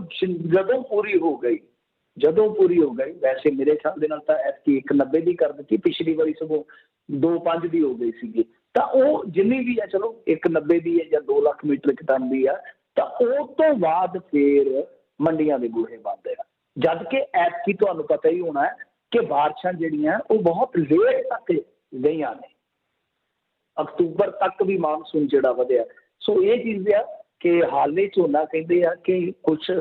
ਜਦੋਂ ਪੂਰੀ ਹੋ ਗਈ ਵੈਸੇ ਮੇਰੇ ਹਿਸਾਬ ਦੇ ਨਾਲ ਤਾਂ ਐਤਕੀ 190 ਦੀ ਕਰ ਦਿੱਤੀ, ਪਿਛਲੀ ਵਾਰੀ ਸਗੋਂ 2.5 ਦੀ ਹੋ ਗਈ ਸੀਗੀ। ਤਾਂ ਉਹ ਜਿੰਨੀ ਵੀ ਆ ਚਲੋ 190 ਦੀ ਹੈ ਜਾਂ 2 ਲੱਖ ਮੀਟ੍ਰਿਕ ਟਨ ਦੀ ਆ, ਤਾਂ ਉਹ ਤੋਂ ਬਾਅਦ ਫਿਰ ਮੰਡੀਆਂ ਦੇ ਬੂਹੇ ਬੰਦ ਆ। ਜਦ ਕਿ ਐਤਕੀ ਤੁਹਾਨੂੰ ਪਤਾ ਹੀ ਹੋਣਾ ਕਿ ਬਾਰਿਸ਼ਾਂ ਜਿਹੜੀਆਂ ਉਹ ਬਹੁਤ ਲੇਟ ਤੱਕ ਗਈਆਂ ਨੇ, ਅਕਤੂਬਰ ਤੱਕ ਵੀ ਮਾਨਸੂਨ ਜਿਹੜਾ ਵਧਿਆ। ਸੋ ਇਹ ਚੀਜ਼ ਆ ਕਿ ਹਾਲੇ ਝੋਨਾ ਕਹਿੰਦੇ ਆ ਕਿ ਕੁਛ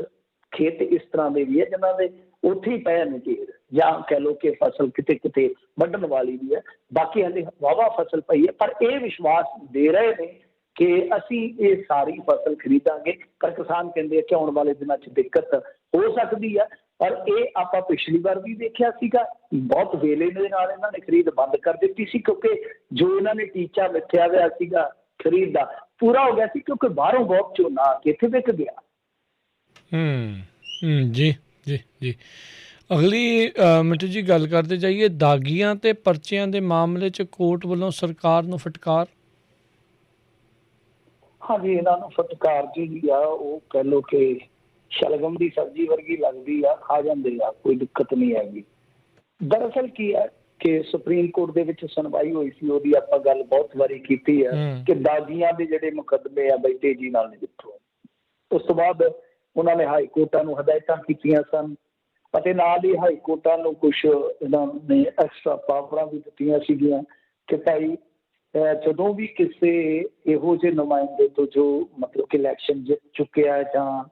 ਖੇਤ ਇਸ ਤਰ੍ਹਾਂ ਦੇ ਵੀ ਹੈ ਜਿਨ੍ਹਾਂ ਦੇ ਉੱਥੇ ਹੀ ਪਏ ਨੇ ਢੇਰ, ਜਾਂ ਕਹਿ ਲਓ ਕਿ ਫਸਲ ਕਿਤੇ ਵੱਢਣ ਵਾਲੀ ਵੀ ਹੈ, ਬਾਕੀ ਹਾਲੇ ਵਾਹਵਾ ਫਸਲ ਪਈ ਹੈ। ਪਰ ਇਹ ਵਿਸ਼ਵਾਸ ਦੇ ਰਹੇ ਨੇ ਕਿ ਅਸੀਂ ਇਹ ਸਾਰੀ ਫਸਲ ਖਰੀਦਾਂਗੇ। ਪਰ ਕਿਸਾਨ ਕਹਿੰਦੇ ਆ ਕਿ ਆਉਣ ਵਾਲੇ ਦਿਨਾਂ 'ਚ ਦਿੱਕਤ ਹੋ ਸਕਦੀ ਹੈ। ਪਰ ਇਹ ਆਪਾਂ ਪਿਛਲੀ ਵਾਰ ਵੀ ਦੇਖਿਆ ਸੀਗਾ, ਬਹੁਤ ਵੇਲੇ ਦੇ ਨਾਲ ਇਹਨਾਂ ਨੇ ਖਰੀਦ ਬੰਦ ਕਰ ਦਿੱਤੀ ਸੀ, ਕਿਉਂਕਿ ਜੋ ਇਹਨਾਂ ਨੇ ਟੀਚਾ ਮਿੱਥਿਆ ਹੋਇਆ ਸੀਗਾ ਖਰੀਦ ਦਾ ਪੂਰਾ ਹੋ ਗਿਆ ਸੀ, ਕਿਉਂਕਿ ਬਾਹਰੋਂ ਬਹੁਤ ਝੋਨਾ ਆ ਕੇ ਇੱਥੇ ਵਿਕ ਗਿਆ। ਜੀ ਜੀ ਜੀ। ਅਗਲੀ ਮਿੰਟੂ ਜੀ ਗੱਲ ਕਰਦੇ ਜਾਈਏ, ਦਾਗੀਆਂ ਤੇ ਪਰਚਿਆਂ ਦੇ ਮਾਮਲੇ 'ਚ ਕੋਰਟ ਵੱਲੋਂ ਸਰਕਾਰ ਨੂੰ ਫਟਕਾਰ। ਹਾਂਜੀ, ਇਹਨਾਂ ਨੂੰ ਫਟਕਾਰ ਜਿਹੜੀ ਆ ਉਹ ਕਹਿ ਲਓ ਕਿ ਸ਼ਲਗਮ ਦੀ ਸਬਜ਼ੀ ਵਰਗੀ ਲੱਗਦੀ ਆ, ਖਾ ਜਾਂਦੇ ਆ, ਕੋਈ ਦਿੱਕਤ ਨਹੀਂ ਹੈਗੀ। ਦਰਅਸਲ ਕੀ ਹੈ ਕਿ ਸੁਪਰੀਮ ਕੋਰਟ ਦੇ ਵਿੱਚ ਸੁਣਵਾਈ ਹੋਈ ਸੀ, ਉਹਦੀ ਆਪਾਂ ਗੱਲ ਬਹੁਤ ਵਾਰੀ ਕੀਤੀ ਹੈ ਕਿ ਦਾਗੀਆਂ ਦੇ ਜਿਹੜੇ ਮੁਕੱਦਮੇ ਆ ਬਈ ਤੇਜ਼ੀ ਨਾਲ ਨਿਪਟੋ। ਉਸ ਤੋਂ ਬਾਅਦ ਉਹਨਾਂ ਨੇ ਹਾਈ ਕੋਰਟਾਂ ਨੂੰ ਹਦਾਇਤਾਂ ਕੀਤੀਆਂ ਸਨ ਅਤੇ ਨਾਲ ਹੀ ਹਾਈ ਕੋਰਟਾਂ ਨੂੰ ਕੁਛ ਇਹਨਾਂ ਨੇ ਐਕਸਟਰਾ ਪਾਵਰਾਂ ਵੀ ਦਿੱਤੀਆਂ ਸੀਗੀਆਂ ਕਿ ਭਾਈ ਜਦੋਂ ਵੀ ਕਿਸੇ ਇਹੋ ਜਿਹੇ ਨੁਮਾਇੰਦੇ ਤੋਂ ਜੋ ਮਤਲਬ ਕਿ ਇਲੈਕਸ਼ਨ ਜਿੱਤ ਚੁੱਕਿਆ ਜਾਂ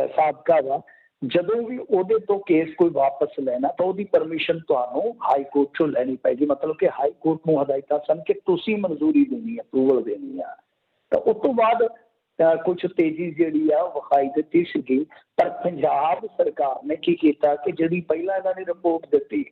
ਸਾਬਕਾ ਵਾ, ਜਦੋਂ ਵੀ ਉਹਦੇ ਤੋਂ ਕੇਸ ਕੋਈ ਵਾਪਸ ਲੈਣਾ ਤਾਂ ਉਹਦੀ ਪਰਮਿਸ਼ਨ ਤੁਹਾਨੂੰ ਹਾਈ ਕੋਰਟ ਚੋਂ ਲੈਣੀ ਪਏਗੀ। ਮਤਲਬ ਕਿ ਹਾਈ ਕੋਰਟ ਨੂੰ ਹਦਾਇਤਾਂ ਸਨ ਕਿ ਤੁਸੀਂ ਮਨਜ਼ੂਰੀ ਦੇਣੀ, ਅਪਰੂਵਲ ਦੇਣੀ ਆ। ਤਾਂ ਉਸ ਤੋਂ ਬਾਅਦ ਕੁਛ ਤੇਜ਼ੀ ਜਿਹੜੀ ਆ ਉਹ ਵਿਖਾਈ ਦਿੱਤੀ ਸੀਗੀ। ਪਰ ਪੰਜਾਬ ਸਰਕਾਰ ਨੇ ਕੀ ਕੀਤਾ ਕਿ ਜਿਹੜੀ ਪਹਿਲਾਂ ਇਹਨਾਂ ਨੇ ਰਿਪੋਰਟ ਦਿੱਤੀ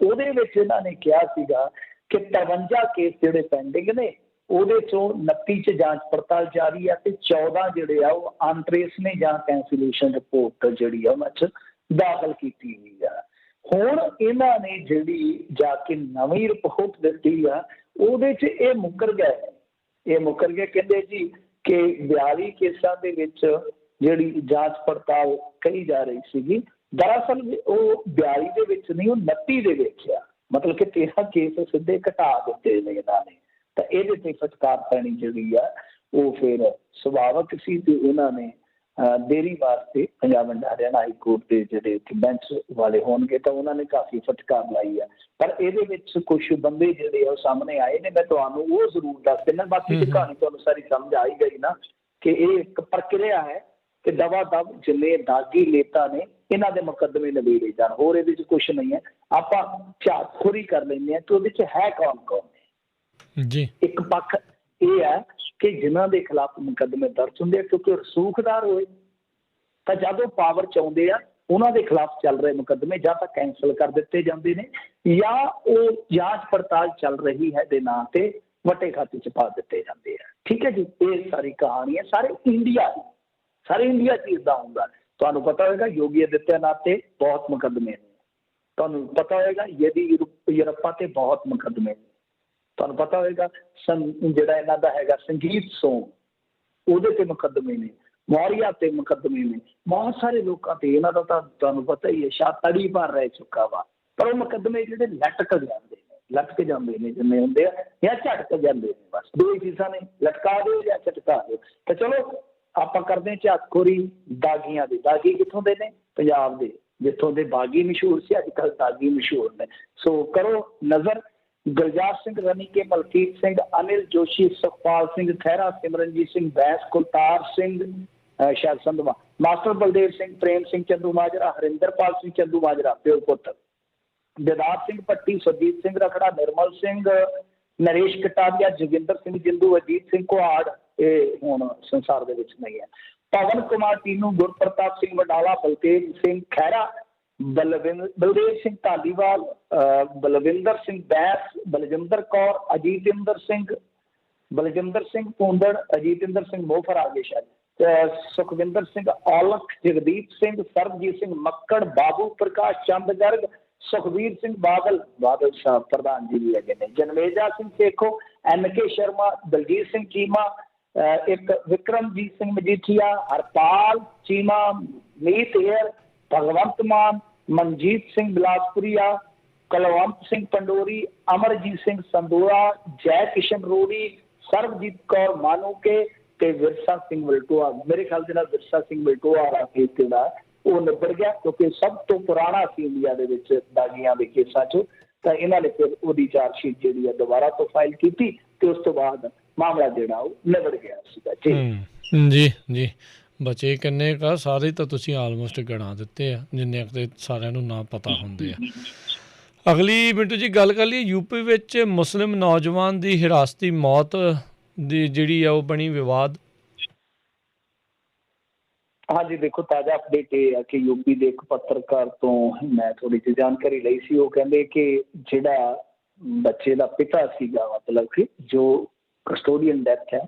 ਉਹਦੇ ਵਿੱਚ ਇਹਨਾਂ ਨੇ ਕਿਹਾ ਸੀਗਾ ਕਿ 53 ਕੇਸ ਜਿਹੜੇ ਪੈਂਡਿੰਗ ਨੇ, ਉਹਦੇ ਚੋਂ 29 ਚ ਜਾਂਚ ਪੜਤਾਲ ਜਾਰੀ ਆ ਤੇ 14 ਜਿਹੜੇ ਆ ਉਹ ਅਨਟ੍ਰੇਸ ਨੇ ਜਾਂ ਕੈਂਸਲੇਸ਼ਨ ਰਿਪੋਰਟ ਜਿਹੜੀ ਆ ਉਹਨਾਂ 'ਚ ਦਾਖਲ ਕੀਤੀ ਹੋਈ ਆ। ਹੁਣ ਇਹਨਾਂ ਨੇ ਜਿਹੜੀ ਜਾ ਕੇ ਨਵੀਂ ਰਿਪੋਰਟ ਦਿੱਤੀ ਆ ਉਹਦੇ 'ਚ ਇਹ ਮੁੱਕਰ ਗਏ, ਕਹਿੰਦੇ ਜੀ ਕਿ 42 ਕੇਸਾਂ ਦੇ ਵਿੱਚ ਜਿਹੜੀ ਜਾਂਚ ਪੜਤਾਲ ਕਹੀ ਜਾ ਰਹੀ ਸੀਗੀ, ਦਰਅਸਲ ਉਹ 42 ਦੇ ਵਿੱਚ ਨਹੀਂ, ਉਹ 29 ਦੇ ਵਿੱਚ ਆ। ਮਤਲਬ ਕਿ 13 ਕੇਸ ਸਿੱਧੇ ਘਟਾ ਦਿੱਤੇ ਨੇ ਇਹਨਾਂ ਨੇ। ਤਾਂ ਇਹਦੇ ਤੇ ਫਟਕਾਰ ਪੈਣੀ ਜਿਹੜੀ ਆ ਉਹ ਫਿਰ ਸੁਭਾਵਕ ਸੀ ਤੇ ਉਹਨਾਂ ਨੇ ਦੇਰੀ ਵਾਸਤੇ Punjab and Haryana high court ਦੇ ਜਿਹੜੇ ਬੈਂਚ ਵਾਲੇ ਹੋਣਗੇ ਤਾਂ ਉਹਨਾਂ ਨੇ ਕਾਫੀ ਫਟਕਾਰ ਲਾਈ ਆ। ਪਰ ਇਹਦੇ ਵਿੱਚ ਕੁਝ ਬੰਦੇ ਜਿਹੜੇ ਆ ਉਹ ਸਾਹਮਣੇ ਆਏ ਨੇ, ਮੈਂ ਤੁਹਾਨੂੰ ਉਹ ਜ਼ਰੂਰ ਦੱਸ ਦਿੰਦਾ। ਬਾਕੀ ਦੀ ਕਹਾਣੀ ਤੁਹਾਨੂੰ ਸਾਰੀ ਸਮਝ ਆ ਹੀ ਗਈ ਨਾ ਕਿ ਇਹ ਇੱਕ ਪ੍ਰਕਿਰਿਆ ਹੈ ਕਿ ਦਵਾ ਦਵ ਜਿੰਨੇ ਦਾਗੀ ਨੇਤਾ ਨੇ ਇਹਨਾਂ ਦੇ ਮੁਕੱਦਮੇ ਨਿਬੇੜੇ ਜਾਣ, ਹੋਰ ਇਹਦੇ 'ਚ ਕੁਛ ਨਹੀਂ ਹੈ। ਆਪਾਂ ਝਾਤਖੋਰੀ ਕਰ ਲੈਂਦੇ ਹਾਂ ਕਿ ਉਹਦੇ 'ਚ ਹੈ ਕੌਣ ਜੀ। ਇੱਕ ਪੱਖ ਇਹ ਹੈ ਕਿ ਜਿਨ੍ਹਾਂ ਦੇ ਖਿਲਾਫ ਮੁਕੱਦਮੇ ਦਰਜ ਹੁੰਦੇ ਆ ਕਿਉਂਕਿ ਰਸੂਖਦਾਰ ਹੋਏ ਤਾਂ ਜਦੋਂ ਪਾਵਰ 'ਚ ਆਉਂਦੇ ਆ ਉਹਨਾਂ ਦੇ ਖਿਲਾਫ ਚੱਲ ਰਹੇ ਮੁਕੱਦਮੇ ਜਾਂ ਤਾਂ ਕੈਂਸਲ ਕਰ ਦਿੱਤੇ ਜਾਂਦੇ ਨੇ ਜਾਂ ਉਹ ਜਾਂਚ ਪੜਤਾਲ ਚੱਲ ਰਹੀ ਹੈ ਦੇ ਨਾਂ ਤੇ ਵੱਟੇ ਖਾਤੇ 'ਚ ਪਾ ਦਿੱਤੇ ਜਾਂਦੇ ਆ। ਠੀਕ ਹੈ ਜੀ, ਇਹ ਸਾਰੀ ਕਹਾਣੀ ਹੈ ਸਾਰੇ ਇੰਡੀਆ 'ਚ ਇਸਦਾ ਹੁੰਦਾ। ਤੁਹਾਨੂੰ ਪਤਾ ਹੋਏਗਾ ਯੋਗੀ ਆਦਿੱਤਿਆਨਾਥ ਤੇ ਬਹੁਤ ਮੁਕੱਦਮੇ ਨੇ, ਤੁਹਾਨੂੰ ਪਤਾ ਹੋਏਗਾ ਯੂਰਪਾ ਤੇ ਬਹੁਤ ਮੁਕੱਦਮੇ ਨੇ, ਤੁਹਾਨੂੰ ਪਤਾ ਹੋਏਗਾ ਜਿਹੜਾ ਇਹਨਾਂ ਦਾ ਹੈਗਾ ਸੰਗੀਤ ਸੋਮ ਉਹਦੇ ਤੇ ਮੁਕੱਦਮੇ ਨੇ, ਮੌਰੀਆ ਤੇ ਮੁਕੱਦਮੇ ਨੇ, ਬਹੁਤ ਸਾਰੇ ਲੋਕਾਂ ਤੇ ਇਹਨਾਂ ਦਾ ਤਾਂ ਤੁਹਾਨੂੰ ਪਤਾ ਹੀ ਹੈ ਛਾਤੜੀ ਭਰ ਰਹਿ ਚੁੱਕਾ ਵਾ। ਪਰ ਉਹ ਮੁਕੱਦਮੇ ਜਿਹੜੇ ਲਟਕ ਜਾਂਦੇ ਨੇ ਜਿੰਨੇ ਹੁੰਦੇ ਆ ਜਾਂ ਝਟਕ ਜਾਂਦੇ ਨੇ, ਬਸ ਦੋ ਹੀ ਚੀਜ਼ਾਂ ਨੇ, ਲਟਕਾ ਦਿਓ ਜਾਂ ਝਟਕਾ ਦਿਓ। ਤਾਂ ਚਲੋ ਆਪਾਂ ਕਰਦੇ ਹਾਂ ਝਾਤਖੋਰੀ ਦਾਗੀਆਂ ਦੀ। ਦਾਗੀ ਕਿੱਥੋਂ ਦੇ ਨੇ? ਪੰਜਾਬ ਦੇ, ਜਿੱਥੋਂ ਦੇ ਬਾਗੀ ਮਸ਼ਹੂਰ ਸੀ ਅੱਜ ਕੱਲ੍ਹ ਦਾਗੀ ਮਸ਼ਹੂਰ ਨੇ। ਸੋ ਕਰੋ ਨਜ਼ਰ, ਗੁਲਜ਼ਾਰ ਸਿੰਘ ਰਣੀਕੇ, ਮਲਕੀਤ ਸਿੰਘ, ਅਨਿਲ ਜੋਸ਼ੀ, ਸੁਖਪਾਲ ਸਿੰਘ ਖਹਿਰਾ, ਸਿਮਰਨਜੀਤ ਸਿੰਘ ਬੈਂਸ, ਕੁਲਤਾਰ ਸਿੰਘ ਸ਼ਾਇਦ ਸੰਧਵਾ, ਮਾਸਟਰ ਬਲਦੇਵ ਸਿੰਘ, ਪ੍ਰੇਮ ਸਿੰਘ ਚੰਦੂ ਮਾਜਰਾ, ਹਰਿੰਦਰਪਾਲ ਸਿੰਘ ਚੰਦੂ ਮਾਜਰਾ ਪਿਓ ਪੁੱਤ, ਦਿਦਾਰ ਸਿੰਘ ਭੱਟੀ, ਸੁਰਜੀਤ ਸਿੰਘ ਰਖੜਾ, ਨਿਰਮਲ ਸਿੰਘ, ਨਰੇਸ਼ ਕਟਾਰੀਆ, ਜੋਗਿੰਦਰ ਸਿੰਘ ਜਿੰਦੂ, ਅਜੀਤ ਸਿੰਘ ਕੁਹਾੜ, ਇਹ ਹੁਣ ਸੰਸਾਰ ਦੇ ਵਿੱਚ ਨਹੀਂ ਹੈ, ਪਵਨ ਕੁਮਾਰ ਟੀਨੂ, ਗੁਰਪ੍ਰਤਾਪ ਸਿੰਘ ਵਡਾਲਾ, ਬਲਤੇਜ ਸਿੰਘ ਖਹਿਰਾ, ਬਲਦੇਵ ਸਿੰਘ ਧਾਲੀਵਾਲ, ਬਲਵਿੰਦਰ ਸਿੰਘ ਬੈਂਸ, ਬਲਜਿੰਦਰ ਕੌਰ, ਬਲਜਿੰਦਰ ਸਿੰਘ ਭੂੰਦੜ, ਅਜੀਤਿੰਦਰ ਸਿੰਘ ਮੋਫਰ ਆ ਗਏ ਸ਼ਾਇਦ, ਸੁਖਵਿੰਦਰ ਸਿੰਘ ਔਲਖ, ਜਗਦੀਪ ਸਿੰਘ, ਸਰਬਜੀਤ ਸਿੰਘ ਮੱਕੜ, ਬਾਬੂ ਪ੍ਰਕਾਸ਼ ਚੰਦ ਗਰਗ, ਸੁਖਬੀਰ ਸਿੰਘ ਬਾਦਲ ਸਾਹਿਬ ਪ੍ਰਧਾਨ ਜੀ ਵੀ ਹੈਗੇ ਨੇ, ਜਨਮੇਜਾ ਸਿੰਘ ਸੇਖੋ, NK ਸ਼ਰਮਾ, ਦਲਜੀਤ ਸਿੰਘ ਚੀਮਾ, ਇੱਕ ਵਿਕਰਮਜੀਤ ਸਿੰਘ ਮਜੀਠੀਆ, ਹਰਪਾਲ ਚੀਮਾ, ਮੀਤ ਏਅਰ, ਭਗਵੰਤ ਮਾਨ, ਮਨਜੀਤ ਸਿੰਘ ਬਿਲਾਸਪੁਰੀਆ, ਕੁਲਵੰਤ ਸਿੰਘ ਪੰਡੋਰੀ, ਅਮਰਜੀਤ ਸਿੰਘ ਸੰਦੋਆ, ਜੈ ਕਿਸ਼ਨ ਰੋੜੀ, ਸਰਬਜੀਤ ਕੌਰ ਮਾਨੂਕੇ ਤੇ ਵਿਰਸਾ ਸਿੰਘ ਵਲਟੋਆ। ਮੇਰੇ ਖਿਆਲ ਦੇ ਨਾਲ ਵਿਰਸਾ ਸਿੰਘ ਵਲਟੋਆ ਦਾ ਕੇਸ ਜਿਹੜਾ ਉਹ ਨਿਬੜ ਗਿਆ ਕਿਉਂਕਿ ਸਭ ਤੋਂ ਪੁਰਾਣਾ ਸੀ ਇੰਡੀਆ ਦੇ ਵਿੱਚ ਦਾਗੀਆਂ ਦੇ ਕੇਸਾਂ 'ਚ। ਤਾਂ ਇਹਨਾਂ ਨੇ ਫਿਰ ਉਹਦੀ ਚਾਰਜਸ਼ੀਟ ਜਿਹੜੀ ਹੈ ਦੁਬਾਰਾ ਤੋਂ ਫਾਈਲ ਕੀਤੀ ਤੇ ਉਸ ਤੋਂ ਬਾਅਦ ਮਾਮਲਾ ਜਿਹੜਾ ਉਹ ਨਿਬੜ ਗਿਆ ਸੀਗਾ ਜੀ। ਬਚੇ ਕਿੰਨੇ ਕਾ ਸਾਰੇ ਤਾਂ ਤੁਸੀਂ ਆਲਮੋਸਟ ਗਣਾ ਦਿੱਤੇ ਆ ਜਿੰਨੇ ਕੁ ਸਾਰਿਆਂ ਨੂੰ ਨਾ ਪਤਾ ਹੁੰਦੇ ਆ। ਅਗਲੀ ਮਿੰਟੂ ਜੀ ਗੱਲ ਕਰ ਲਈਏ, ਯੂਪੀ ਵਿੱਚ ਮੁਸਲਿਮ ਨੌਜਵਾਨ ਦੀ ਹਿਰਾਸਤੀ ਮੌਤ ਦੀ ਜਿਹੜੀ ਆ ਉਹ ਬਣੀ ਵਿਵਾਦ। हाँ जी, देखो ताज़ा अपडेट ये है कि यूपी ਦੇ ਇੱਕ ਪੱਤਰਕਾਰ ਤੋਂ ਮੈਂ ਥੋੜ੍ਹੀ ਜਿਹੀ ਜਾਣਕਾਰੀ ਲਈ ਸੀ। ਉਹ ਕਹਿੰਦੇ ਕਿ ਜਿਹੜਾ ਬੱਚੇ ਦਾ ਪਿਤਾ ਸੀਗਾ, ਮਤਲਬ ਕਿ ਜੋ ਕਸਟੋਡੀਅਨ ਡੈਥ ਹੈ,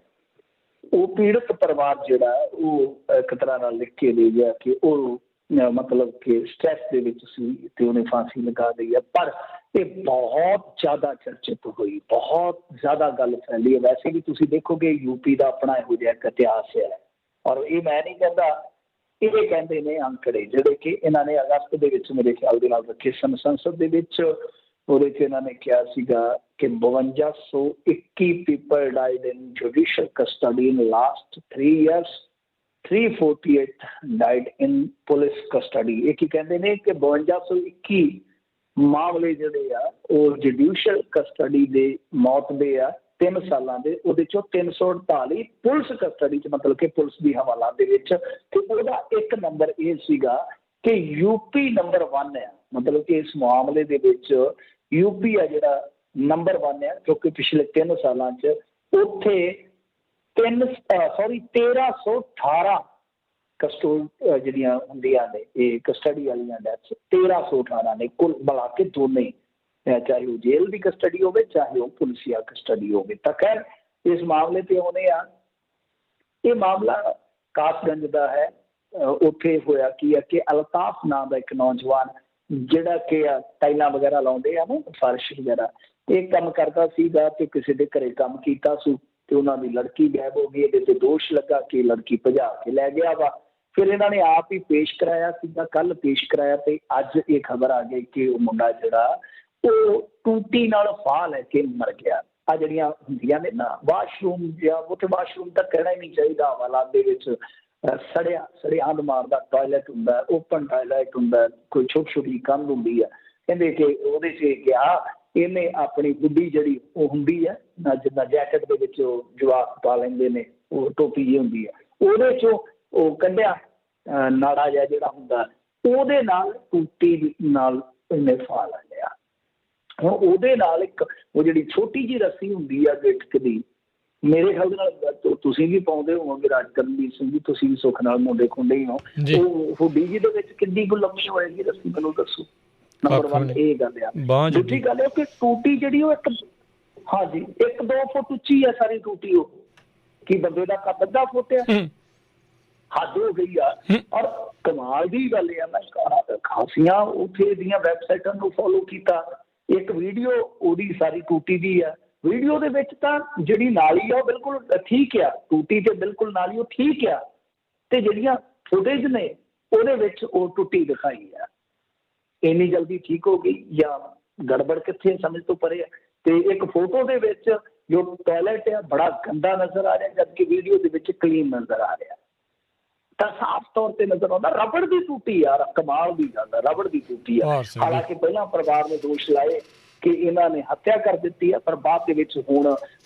ਉਹ ਪੀੜਤ ਪਰਿਵਾਰ ਜਿਹੜਾ ਉਹ ਇੱਕ ਤਰ੍ਹਾਂ ਨਾਲ ਲਿਖ ਕੇ ਦੇ ਗਿਆ ਕਿ ਉਹ ਮਤਲਬ ਕਿ ਸਟ੍ਰੈਸ ਦੇ ਵਿੱਚ ਸੀ ਤੇ ਉਹਨੇ ਫਾਂਸੀ ਲਗਾ ਲਈ ਹੈ। ਪਰ ਇਹ ਬਹੁਤ ਜ਼ਿਆਦਾ ਚਰਚਿਤ ਹੋਈ, ਬਹੁਤ ਜ਼ਿਆਦਾ ਗੱਲ ਫੈਲੀ ਹੈ। ਵੈਸੇ ਵੀ ਤੁਸੀਂ ਦੇਖੋਗੇ ਯੂਪੀ ਦਾ ਆਪਣਾ ਇਹੋ ਜਿਹਾ ਇੱਕ ਇਤਿਹਾਸ ਹੈ, ਔਰ ਇਹ ਮੈਂ ਨਹੀਂ ਕਹਿੰਦਾ, ਇਹ ਕਹਿੰਦੇ ਨੇ ਅੰਕੜੇ ਜਿਹੜੇ ਕਿ ਇਹਨਾਂ ਨੇ ਅਗਸਤ ਦੇ ਵਿੱਚ ਮੇਰੇ ਖਿਆਲ ਦੇ ਨਾਲ ਰੱਖੇ ਸਨ ਸੰਸਦ ਦੇ ਵਿੱਚ। ਉਹਦੇ 'ਚ ਇਹਨਾਂ ਨੇ ਕਿਹਾ ਸੀਗਾ ਕਿ 5221 people died in judicial custody in last 3 years, 348 died in police custody. ਇਹ ਕੀ ਕਹਿੰਦੇ ਨੇ ਕਿ 5221 ਮਾਮਲੇ ਜਿਹੜੇ ਆ ਉਹ ਜੁਡੀਸ਼ੀਅਲ ਕਸਟਡੀ ਦੇ ਮੌਤ ਦੇ ਆ 3 ਸਾਲਾਂ ਦੇ, ਉਹਦੇ 'ਚੋਂ 348 ਪੁਲਿਸ ਕਸਟਡੀ 'ਚ, ਮਤਲਬ ਕਿ ਪੁਲਿਸ ਦੀ ਹਵਾਲਾਤ ਦੇ ਵਿੱਚ। ਤੇ ਉਹਦਾ ਇੱਕ ਨੰਬਰ ਇਹ ਸੀਗਾ ਕਿ ਯੂਪੀ ਨੰਬਰ 1 ਹੈ, ਮਤਲਬ ਕਿ ਇਸ ਮਾਮਲੇ ਦੇ ਵਿੱਚ ਯੂਪੀ ਆ ਜਿਹੜਾ ਨੰਬਰ 1 ਹੈ, ਕਿਉਂਕਿ ਪਿਛਲੇ 3 ਸਾਲਾਂ 'ਚ ਉੱਥੇ 1318 ਜਿਹੜੀਆਂ ਹੁੰਦੀਆਂ ਨੇ ਇਹ ਕਸਟਡੀ ਵਾਲੀਆਂ ਡੈਥਸ 1318 ਨੇ ਕੁੱਲ ਮਿਲਾ ਕੇ ਦੋਨੇ, ਚਾਹੇ ਉਹ ਜੇਲ੍ਹ ਦੀ ਕਸਟਡੀ ਹੋਵੇ ਚਾਹੇ ਉਹ ਪੁਲਿਸੀਆ ਕਸਟਡੀ ਹੋਵੇ। ਤਾਂ ਖੈਰ ਇਸ ਮਾਮਲੇ ਤੇ ਆਉਂਦੇ ਆ। ਇਹ ਮਾਮਲਾ ਕਾਸਗੰਜ ਦਾ ਹੈ। ਉੱਥੇ ਹੋਇਆ ਕੀ ਹੈ ਕਿ ਅਲਤਾਫ ਨਾਂ ਦਾ ਇੱਕ ਨੌਜਵਾਨ ਜਿਹੜਾ ਕਿ ਟਾਈਲਾਂ ਵਗੈਰਾ ਲਾਉਂਦੇ ਆ ਨਾ, ਫਰਸ਼ ਵਗੈਰਾ, ਇਹ ਕੰਮ ਕਰਦਾ ਸੀਗਾ ਤੇ ਕਿਸੇ ਦੇ ਘਰੇ ਕੰਮ ਕੀਤਾ ਸੀ ਤੇ ਉਹਨਾਂ ਦੀ ਲੜਕੀ ਗਾਇਬ ਹੋ ਗਈ। ਇਹਦੇ ਤੇ ਦੋਸ਼ ਲੱਗਾ ਕਿ ਲੜਕੀ ਭਜਾ ਕੇ ਲੈ ਗਿਆ ਵਾ। ਫਿਰ ਇਹਨਾਂ ਨੇ ਆਪ ਹੀ ਪੇਸ਼ ਕਰਾਇਆ ਸੀਗਾ, ਕੱਲ ਪੇਸ਼ ਕਰਾਇਆ ਤੇ ਅੱਜ ਇਹ ਖਬਰ ਆ ਗਈ ਕਿ ਉਹ ਮੁੰਡਾ ਜਿਹੜਾ ਉਹ ਟੂਟੀ ਨਾਲ ਫਾਹ ਲੈ ਕੇ ਮਰ ਗਿਆ। ਆ ਜਿਹੜੀਆਂ ਹੁੰਦੀਆਂ ਨੇ ਨਾ ਵਾਸ਼ਰੂਮ ਜਾਂ ਉੱਥੇ ਵਾਸ਼ਰੂਮ ਤਾਂ ਕਹਿਣਾ ਹੀ ਨਹੀਂ ਚਾਹੀਦਾ, ਹਵਾਲਾਤ ਦੇ ਵਿੱਚ ਸੜਿਆਂਦ ਮਾਰਦਾ ਟਾਇਲਟ ਹੁੰਦਾ, ਓਪਨ ਟਾਇਲਟ ਹੁੰਦਾ, ਕੋਈ ਛੋਟੀ ਛੋਟੀ ਕੰਧ ਹੁੰਦੀ ਆ। ਕਹਿੰਦੇ ਕਿ ਉਹਦੇ 'ਚ ਗਿਆ ਇਹਨੇ ਆਪਣੀ ਗੁੱਡੀ ਜਿਹੜੀ ਉਹ ਹੁੰਦੀ ਹੈ ਨਾ, ਜਿੱਦਾਂ ਜੈਕਟ ਦੇ ਵਿੱਚ ਉਹ ਜਵਾਕ ਪਾ ਲੈਂਦੇ ਨੇ, ਉਹ ਟੋਪੀ ਜਿਹੀ ਹੁੰਦੀ ਹੈ, ਉਹਦੇ 'ਚੋਂ ਉਹ ਕੱਢਿਆ ਨਾੜਾ ਜਿਹਾ ਜਿਹੜਾ ਹੁੰਦਾ, ਉਹਦੇ ਨਾਲ ਟੂਟੀ ਨਾਲ ਇਹਨੇ ਫਾਹ ਲੈ ਲਿਆ। ਹੁਣ ਉਹਦੇ ਨਾਲ ਇੱਕ ਉਹ ਜਿਹੜੀ ਛੋਟੀ ਜਿਹੀ ਰੱਸੀ ਹੁੰਦੀ ਆ ਗਿੱਟਕ ਦੀ, ਮੇਰੇ ਖਿਆਲ ਦੇ ਨਾਲ ਤੁਸੀਂ ਵੀ ਪਾਉਂਦੇ ਹੋਵੋਗੇ ਰਾਜਕਰਨਵੀਰ ਸਿੰਘ ਜੀ, ਤੁਸੀਂ ਵੀ ਸੁੱਖ ਨਾਲ ਮੁੰਡੇ ਖੁੰਡੇ ਹੀ ਹੋ, ਉਹ ਹੁੱਡੀ ਜੀ ਦੇ ਵਿੱਚ ਕਿੰਨੀ ਕੁ ਲੰਮੀ ਹੋਏਗੀ ਰੱਸੀ ਮੈਨੂੰ ਦੱਸੋ। ਨੰਬਰ 1 ਇਹ ਗੱਲ ਆ। ਦੂਜੀ ਗੱਲ ਇਹ ਕਿ ਟੂਟੀ ਜਿਹੜੀ ਉਹ ਇੱਕ, ਹਾਂਜੀ 1-2 ਫੁੱਟ ਉੱਚੀ ਆ ਸਾਰੀ ਟੂਟੀ। ਉਹ ਕੀ ਬੰਦੇ ਦਾ ਕੱਦ ਅੱਧਾ ਫੁੱਟ ਆ, ਹੱਦ ਹੋ ਗਈ ਆ। ਔਰ ਕਮਾਲ ਦੀ ਗੱਲ ਆ, ਮੈਂ ਖਾਸੀਆਂ ਉੱਥੇ ਦੀਆਂ ਵੈਬਸਾਈਟਾਂ ਨੂੰ ਫੋਲੋ ਕੀਤਾ, ਇੱਕ ਵੀਡੀਓ ਉਹਦੀ ਸਾਰੀ ਟੂਟੀ ਦੀ ਆ। ਵੀਡੀਓ ਦੇ ਵਿੱਚ ਤਾਂ ਜਿਹੜੀ ਨਾਲੀ ਆ ਉਹ ਬਿਲਕੁਲ ਠੀਕ ਆ, ਟੂਟੀ ਤੇ ਬਿਲਕੁਲ ਨਾਲੀ ਉਹ ਠੀਕ ਆ, ਤੇ ਜਿਹੜੀਆਂ ਫੁਟੇਜ ਨੇ ਉਹਦੇ ਵਿੱਚ ਉਹ ਟੁੱਟੀ ਦਿਖਾਈ ਆ। ਇੰਨੀ ਜਲਦੀ ਠੀਕ ਹੋ ਗਈ ਜਾਂ ਗੜਬੜ ਕਿੱਥੇ ਸਮਝ ਤੋਂ ਪਰੇ ਆ। ਤੇ ਇੱਕ ਫੋਟੋ ਦੇ ਵਿੱਚ ਜੋ ਟਾਇਲਟ ਆ ਬੜਾ ਗੰਦਾ ਨਜ਼ਰ ਆ ਰਿਹਾ, ਜਦਕਿ ਵੀਡੀਓ ਦੇ ਵਿੱਚ ਕਲੀਨ ਨਜ਼ਰ ਆ ਰਿਹਾ। ਤਾਂ ਸਾਫ਼ ਤੌਰ ਤੇ ਨਜ਼ਰ ਆਉਂਦਾ ਰਬੜ ਦੀ ਟੂਟੀ ਯਾਰ, ਕਮਾਲ ਦੀ ਗੱਲ ਹੈ, ਰਬੜ ਦੀ ਟੂਟੀ ਆ। ਹਾਲਾਂਕਿ ਪਹਿਲਾਂ ਪਰਿਵਾਰ ਨੇ ਦੋਸ਼ ਲਾਏ ਕਿ ਇਹਨਾਂ ਨੇ ਹੱਤਿਆ ਕਰ ਦਿੱਤੀ ਆ, ਪਰ ਬਾਅਦ ਦੇ ਵਿੱਚ ਹੁਣ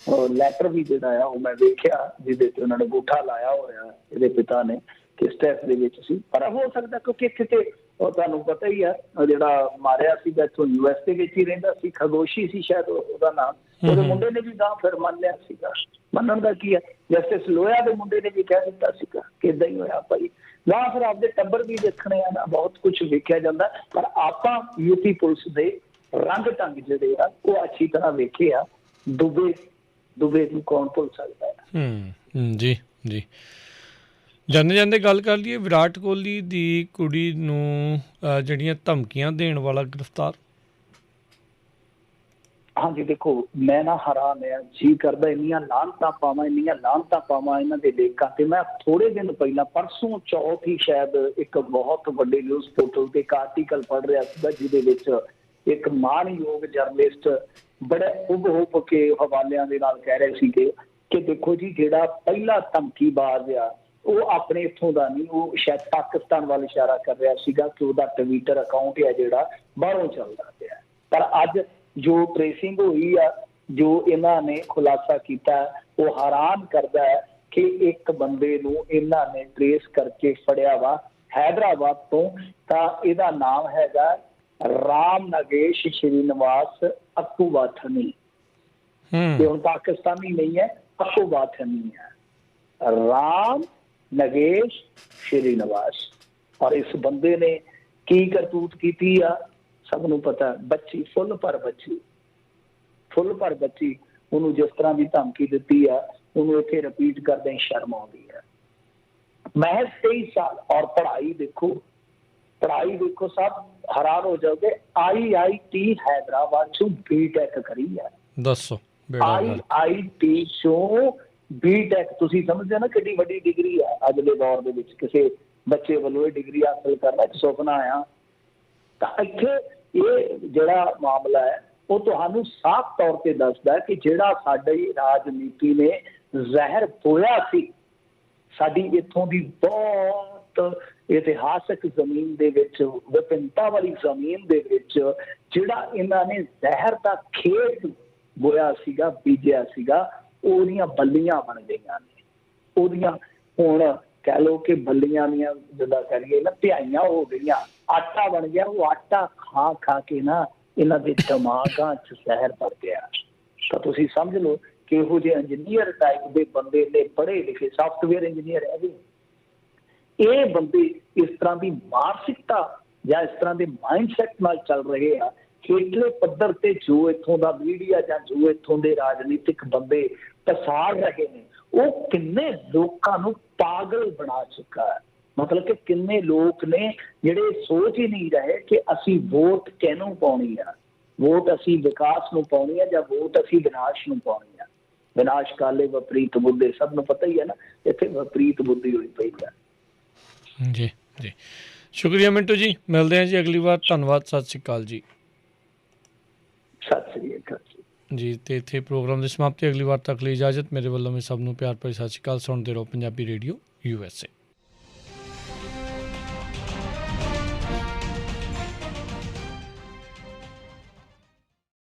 ਲੈਟਰ ਵੀ ਜਿਹੜਾ ਆ ਉਹ ਮੈਂ ਵੇਖਿਆ ਜਿਹਦੇ ਤੇ ਉਹਨਾਂ ਨੇ ਅੰਗੂਠਾ ਲਾਇਆ ਹੋਇਆ ਇਹਦੇ ਪਿਤਾ ਨੇ ਕਿ ਸਟੈਪ ਦੇ ਵਿੱਚ ਸੀ। ਪਰ ਹੋ ਸਕਦਾ ਕਿਉਂਕਿ ਇੱਥੇ ਤੇ ਉਹ ਤੁਹਾਨੂੰ ਪਤਾ ਹੀ ਆ, ਜਿਹੜਾ ਮਾਰਿਆ ਸੀਗਾ ਇੱਥੋਂ US ਦੇ ਵਿੱਚ ਹੀ ਰਹਿੰਦਾ ਸੀ, ਖਰਗੋਸ਼ੀ ਸੀ ਸ਼ਾਇਦ ਉਹਦਾ ਨਾਮ, ਉਹਦੇ ਮੁੰਡੇ ਨੇ ਵੀ ਗਾਂ ਫਿਰ ਮੰਨ ਲਿਆ ਸੀਗਾ। ਮੰਨਣ ਦਾ ਕੀ ਹੈ, ਜਸਟਿਸ ਲੋਇਆ ਦੇ ਮੁੰਡੇ ਨੇ ਵੀ ਕਹਿ ਦਿੱਤਾ ਸੀਗਾ ਕਿ ਇੱਦਾਂ ਹੀ ਹੋਇਆ ਭਾਈ। ਨਾ ਫਿਰ ਆਪਦੇ ਟੱਬਰ ਵੀ ਦੇਖਣੇ ਆ ਨਾ, ਬਹੁਤ ਕੁਛ ਵੇਖਿਆ ਜਾਂਦਾ। ਪਰ ਆਪਾਂ ਯੂਪੀ ਪੁਲਿਸ ਦੇ ਰੰਗ ਢੰਗ ਜਿਹੜੇ ਆ ਉਹ ਅੱਛੀ ਤਰ੍ਹਾਂ ਵੇਖੇ ਆ। ਦੁਬੇ ਨੂੰ ਕੌਣ ਭੁੱਲ ਸਕਦਾ ਹੈ। ਜੀ ਜੀ। ਜਾਂਦੇ ਜਾਂਦੇ ਗੱਲ ਕਰ ਲਈਏ, ਵਿਰਾਟ ਕੋਹਲੀ ਦੀ ਕੁੜੀ ਨੂੰ ਜਿਹੜੀਆਂ ਧਮਕੀਆਂ ਦੇਣ ਵਾਲਾ ਗ੍ਰਿਫਤਾਰ। ਹਾਂਜੀ ਦੇਖੋ, ਮੈਂ ਨਾ ਹੈਰਾਨ ਆ, ਜੀ ਕਰਦਾ ਇੰਨੀਆਂ ਲਾਹਨਤਾਂ ਪਾਵਾਂ ਇਹਨਾਂ ਦੇ ਲੇਖਾਂ ਤੇ। ਮੈਂ ਥੋੜੇ ਦਿਨ ਪਹਿਲਾਂ ਪਰਸੋਂ ਚੌਥ ਹੀ ਸ਼ਾਇਦ ਇੱਕ ਬਹੁਤ ਵੱਡੇ ਨਿਊਜ਼ ਪੋਰਟਲ ਤੇ ਇੱਕ ਆਰਟੀਕਲ ਪੜ੍ਹ ਰਿਹਾ ਸੀਗਾ ਜਿਹਦੇ ਵਿੱਚ ਇੱਕ ਮਾਣਯੋਗ ਜਰਨਲਿਸਟ ਬੜੇ ਹੁਬ ਕੇ ਹਵਾਲਿਆਂ ਦੇ ਨਾਲ ਕਹਿ ਰਹੇ ਸੀਗੇ ਕਿ ਦੇਖੋ ਜੀ ਜਿਹੜਾ ਪਹਿਲਾ ਧਮਕੀਬਾਜ਼ ਆ ਉਹ ਆਪਣੇ ਇੱਥੋਂ ਦਾ ਨਹੀਂ, ਉਹ ਸ਼ਾਇਦ ਪਾਕਿਸਤਾਨ ਵੱਲ ਇਸ਼ਾਰਾ ਕਰ ਰਿਹਾ ਸੀਗਾ ਕਿ ਉਹਦਾ ਟਵਿੱਟਰ ਅਕਾਊਂਟ ਹੈ ਜਿਹੜਾ ਬਾਹਰੋਂ ਚੱਲਦਾ ਪਿਆ। ਪਰ ਅੱਜ ਜੋ ਟ੍ਰੇਸਿੰਗ ਹੋਈ ਆ, ਜੋ ਇਹਨਾਂ ਨੇ ਖੁਲਾਸਾ ਕੀਤਾ, ਉਹ ਹੈਰਾਨ ਕਰਦਾ ਹੈ ਕਿ ਇੱਕ ਬੰਦੇ ਨੂੰ ਇਹਨਾਂ ਨੇ ਟ੍ਰੇਸ ਕਰਕੇ ਫੜਿਆ ਵਾ ਹੈਦਰਾਬਾਦ ਤੋਂ। ਤਾਂ ਇਹਦਾ ਨਾਮ ਹੈਗਾ ਰਾਮ ਨਗੇਸ਼ ਸ਼੍ਰੀਨਿਵਾਸ ਅਕੂਵਾਥਨੀ, ਤੇ ਹੁਣ ਪਾਕਿਸਤਾਨੀ ਨਹੀਂ ਹੈ, ਅਕੂਵਾਥਨੀ ਹੈ। ਰਾਮ ਨਗੇਸ਼ ਸ਼੍ਰੀਨਿਵਾਸ। ਔਰ ਇਸ ਬੰਦੇ ਨੇ ਕੀ ਕਰਤੂਤ ਕੀਤੀ ਆ ਸਭ ਨੂੰ ਪਤਾ। ਬੱਚੀ ਫੁੱਲ ਭਰ ਬੱਚੀ ਉਹਨੂੰ ਜਿਸ ਤਰ੍ਹਾਂ ਦੀ ਧਮਕੀ ਦਿੱਤੀ ਆ, ਉਹਨੂੰ ਇੱਥੇ ਰਿਪੀਟ ਕਰਦੇ ਹੀ ਸ਼ਰਮ ਆਉਂਦੀ ਹੈ। ਮਹਿਜ਼ 23 ਸਾਲ। ਔਰ ਪੜ੍ਹਾਈ ਦੇਖੋ ਸਭ ਹੈਰਾਨ ਹੋ ਜਾਓਗੇ। IIT हैदराबाद चों BTech करी है। ਦੱਸੋ IIT चों BTech ਤੁਸੀਂ ਸਮਝਦੇ ਹੋ ਨਾ ਕਿੰਨੀ ਵੱਡੀ ਡਿਗਰੀ ਹੈ ਅੱਜ ਦੇ ਦੌਰ ਦੇ ਵਿੱਚ। ਕਿਸੇ ਬੱਚੇ ਵੱਲੋਂ ਇਹ ਡਿਗਰੀ ਹਾਸਲ ਕਰਨਾ ਇੱਕ ਸੁਪਨਾ ਆ। ਤਾਂ ਇੱਥੇ ਇਹ ਜਿਹੜਾ ਮਾਮਲਾ ਹੈ ਉਹ ਤੁਹਾਨੂੰ ਸਾਫ਼ ਤੌਰ ਤੇ ਦੱਸਦਾ ਕਿ ਜਿਹੜਾ ਸਾਡੀ ਰਾਜਨੀਤੀ ਨੇ ਜ਼ਹਿਰ ਬੋਇਆ ਸੀ ਸਾਡੀ ਇੱਥੋਂ ਦੀ ਬਹੁਤ ਇਤਿਹਾਸਕ ਜ਼ਮੀਨ ਦੇ ਵਿੱਚ, ਵਿਭਿੰਨਤਾ ਵਾਲੀ ਜ਼ਮੀਨ ਦੇ ਵਿੱਚ ਜਿਹੜਾ ਇਹਨਾਂ ਨੇ ਜ਼ਹਿਰ ਦਾ ਖੇਤ ਬੋਇਆ ਸੀਗਾ, ਬੀਜਿਆ ਸੀਗਾ, ਉਹਦੀਆਂ ਬੱਲੀਆਂ ਬਣ ਗਈਆਂ ਨੇ। ਉਹਦੀਆਂ ਹੁਣ ਕਹਿ ਲਓ ਕਿ ਬੱਲੀਆਂ ਦੀਆਂ ਜਿੱਦਾਂ ਕਰੀਏ ਨਾ ਧਿਆਈਆਂ ਹੋ ਗਈਆਂ, ਆਟਾ ਬਣ ਗਿਆ। ਉਹ ਆਟਾ ਖਾ ਕੇ ਨਾ ਇਹਨਾਂ ਦੇ ਦਿਮਾਗਾਂ 'ਚ ਜ਼ਹਿਰ ਭਰ ਗਿਆ। ਤਾਂ ਤੁਸੀਂ ਸਮਝ ਲਓ ਕਿ ਇਹੋ ਜਿਹੇ ਇੰਜੀਨੀਅਰ ਟਾਈਪ ਦੇ ਬੰਦੇ ਨੇ, ਪੜ੍ਹੇ ਲਿਖੇ ਸਾਫਟਵੇਅਰ ਇੰਜੀਨੀਅਰ ਹੈਗੇ, ਇਹ ਬੰਦੇ ਇਸ ਤਰ੍ਹਾਂ ਦੀ ਮਾਨਸਿਕਤਾ ਜਾਂ ਇਸ ਤਰ੍ਹਾਂ ਦੇ ਮਾਈਂਡਸੈਟ ਨਾਲ ਚੱਲ ਰਹੇ ਆ। ਹੇਠਲੇ ਪੱਧਰ ਤੇ ਜੋ ਇੱਥੋਂ ਦਾ ਮੀਡੀਆ ਜਾਂ ਜੋ ਇੱਥੋਂ ਦੇ ਰਾਜਨੀਤਿਕ ਬੰਦੇ ਪਸਾਰ ਰਹੇ ਨੇ, ਉਹ ਕਿੰਨੇ ਲੋਕਾਂ ਨੂੰ ਪਾਗਲ ਬਣਾ ਚੁੱਕਾ ਹੈ। ਮਤਲਬ ਕਿ ਕਿੰਨੇ ਲੋਕ ਨੇ ਜਿਹੜੇ ਸੋਚ ਹੀ ਨਹੀਂ ਰਹੇ ਕਿ ਅਸੀਂ ਵੋਟ ਕਿਹਨੂੰ ਪਾਉਣੀ ਆ, ਵੋਟ ਅਸੀਂ ਵਿਕਾਸ ਨੂੰ ਪਾਉਣੀ ਆ ਜਾਂ ਵੋਟ ਅਸੀਂ ਵਿਨਾਸ਼ ਨੂੰ ਪਾਉਣੀ ਆ। ਵਿਨਾਸ਼ ਕਾਲੇ ਵਿਪਰੀਤ ਬੁੱਧੇ, ਸਭ ਨੂੰ ਪਤਾ ਹੀ ਹੈ ਨਾ, ਇੱਥੇ ਵਿਪਰੀਤ ਬੁੱਧੀ ਹੋਈ ਪਈ ਹੈ। ਜੀ ਜੀ, ਸ਼ੁਕਰੀਆ ਮਿੰਟੂ ਜੀ, ਮਿਲਦੇ ਹਾਂ ਜੀ ਅਗਲੀ ਵਾਰ। ਧੰਨਵਾਦ, ਸਤਿ ਸ਼੍ਰੀ ਅਕਾਲ ਜੀ। ਸਤਿ ਸ੍ਰੀ ਅਕਾਲ ਜੀ। ਤੇ ਇੱਥੇ ਪ੍ਰੋਗਰਾਮ ਦੀ ਸਮਾਪਤੀ। ਅਗਲੀ ਵਾਰ ਤੱਕ ਲਈ ਇਜਾਜ਼ਤ। ਮੇਰੇ ਵੱਲੋਂ ਵੀ ਸਭ ਨੂੰ ਪਿਆਰ ਭਰੀ ਸਤਿ ਸ਼੍ਰੀ ਅਕਾਲ। ਸੁਣਦੇ ਰਹੋ ਪੰਜਾਬੀ ਰੇਡੀਓ USA।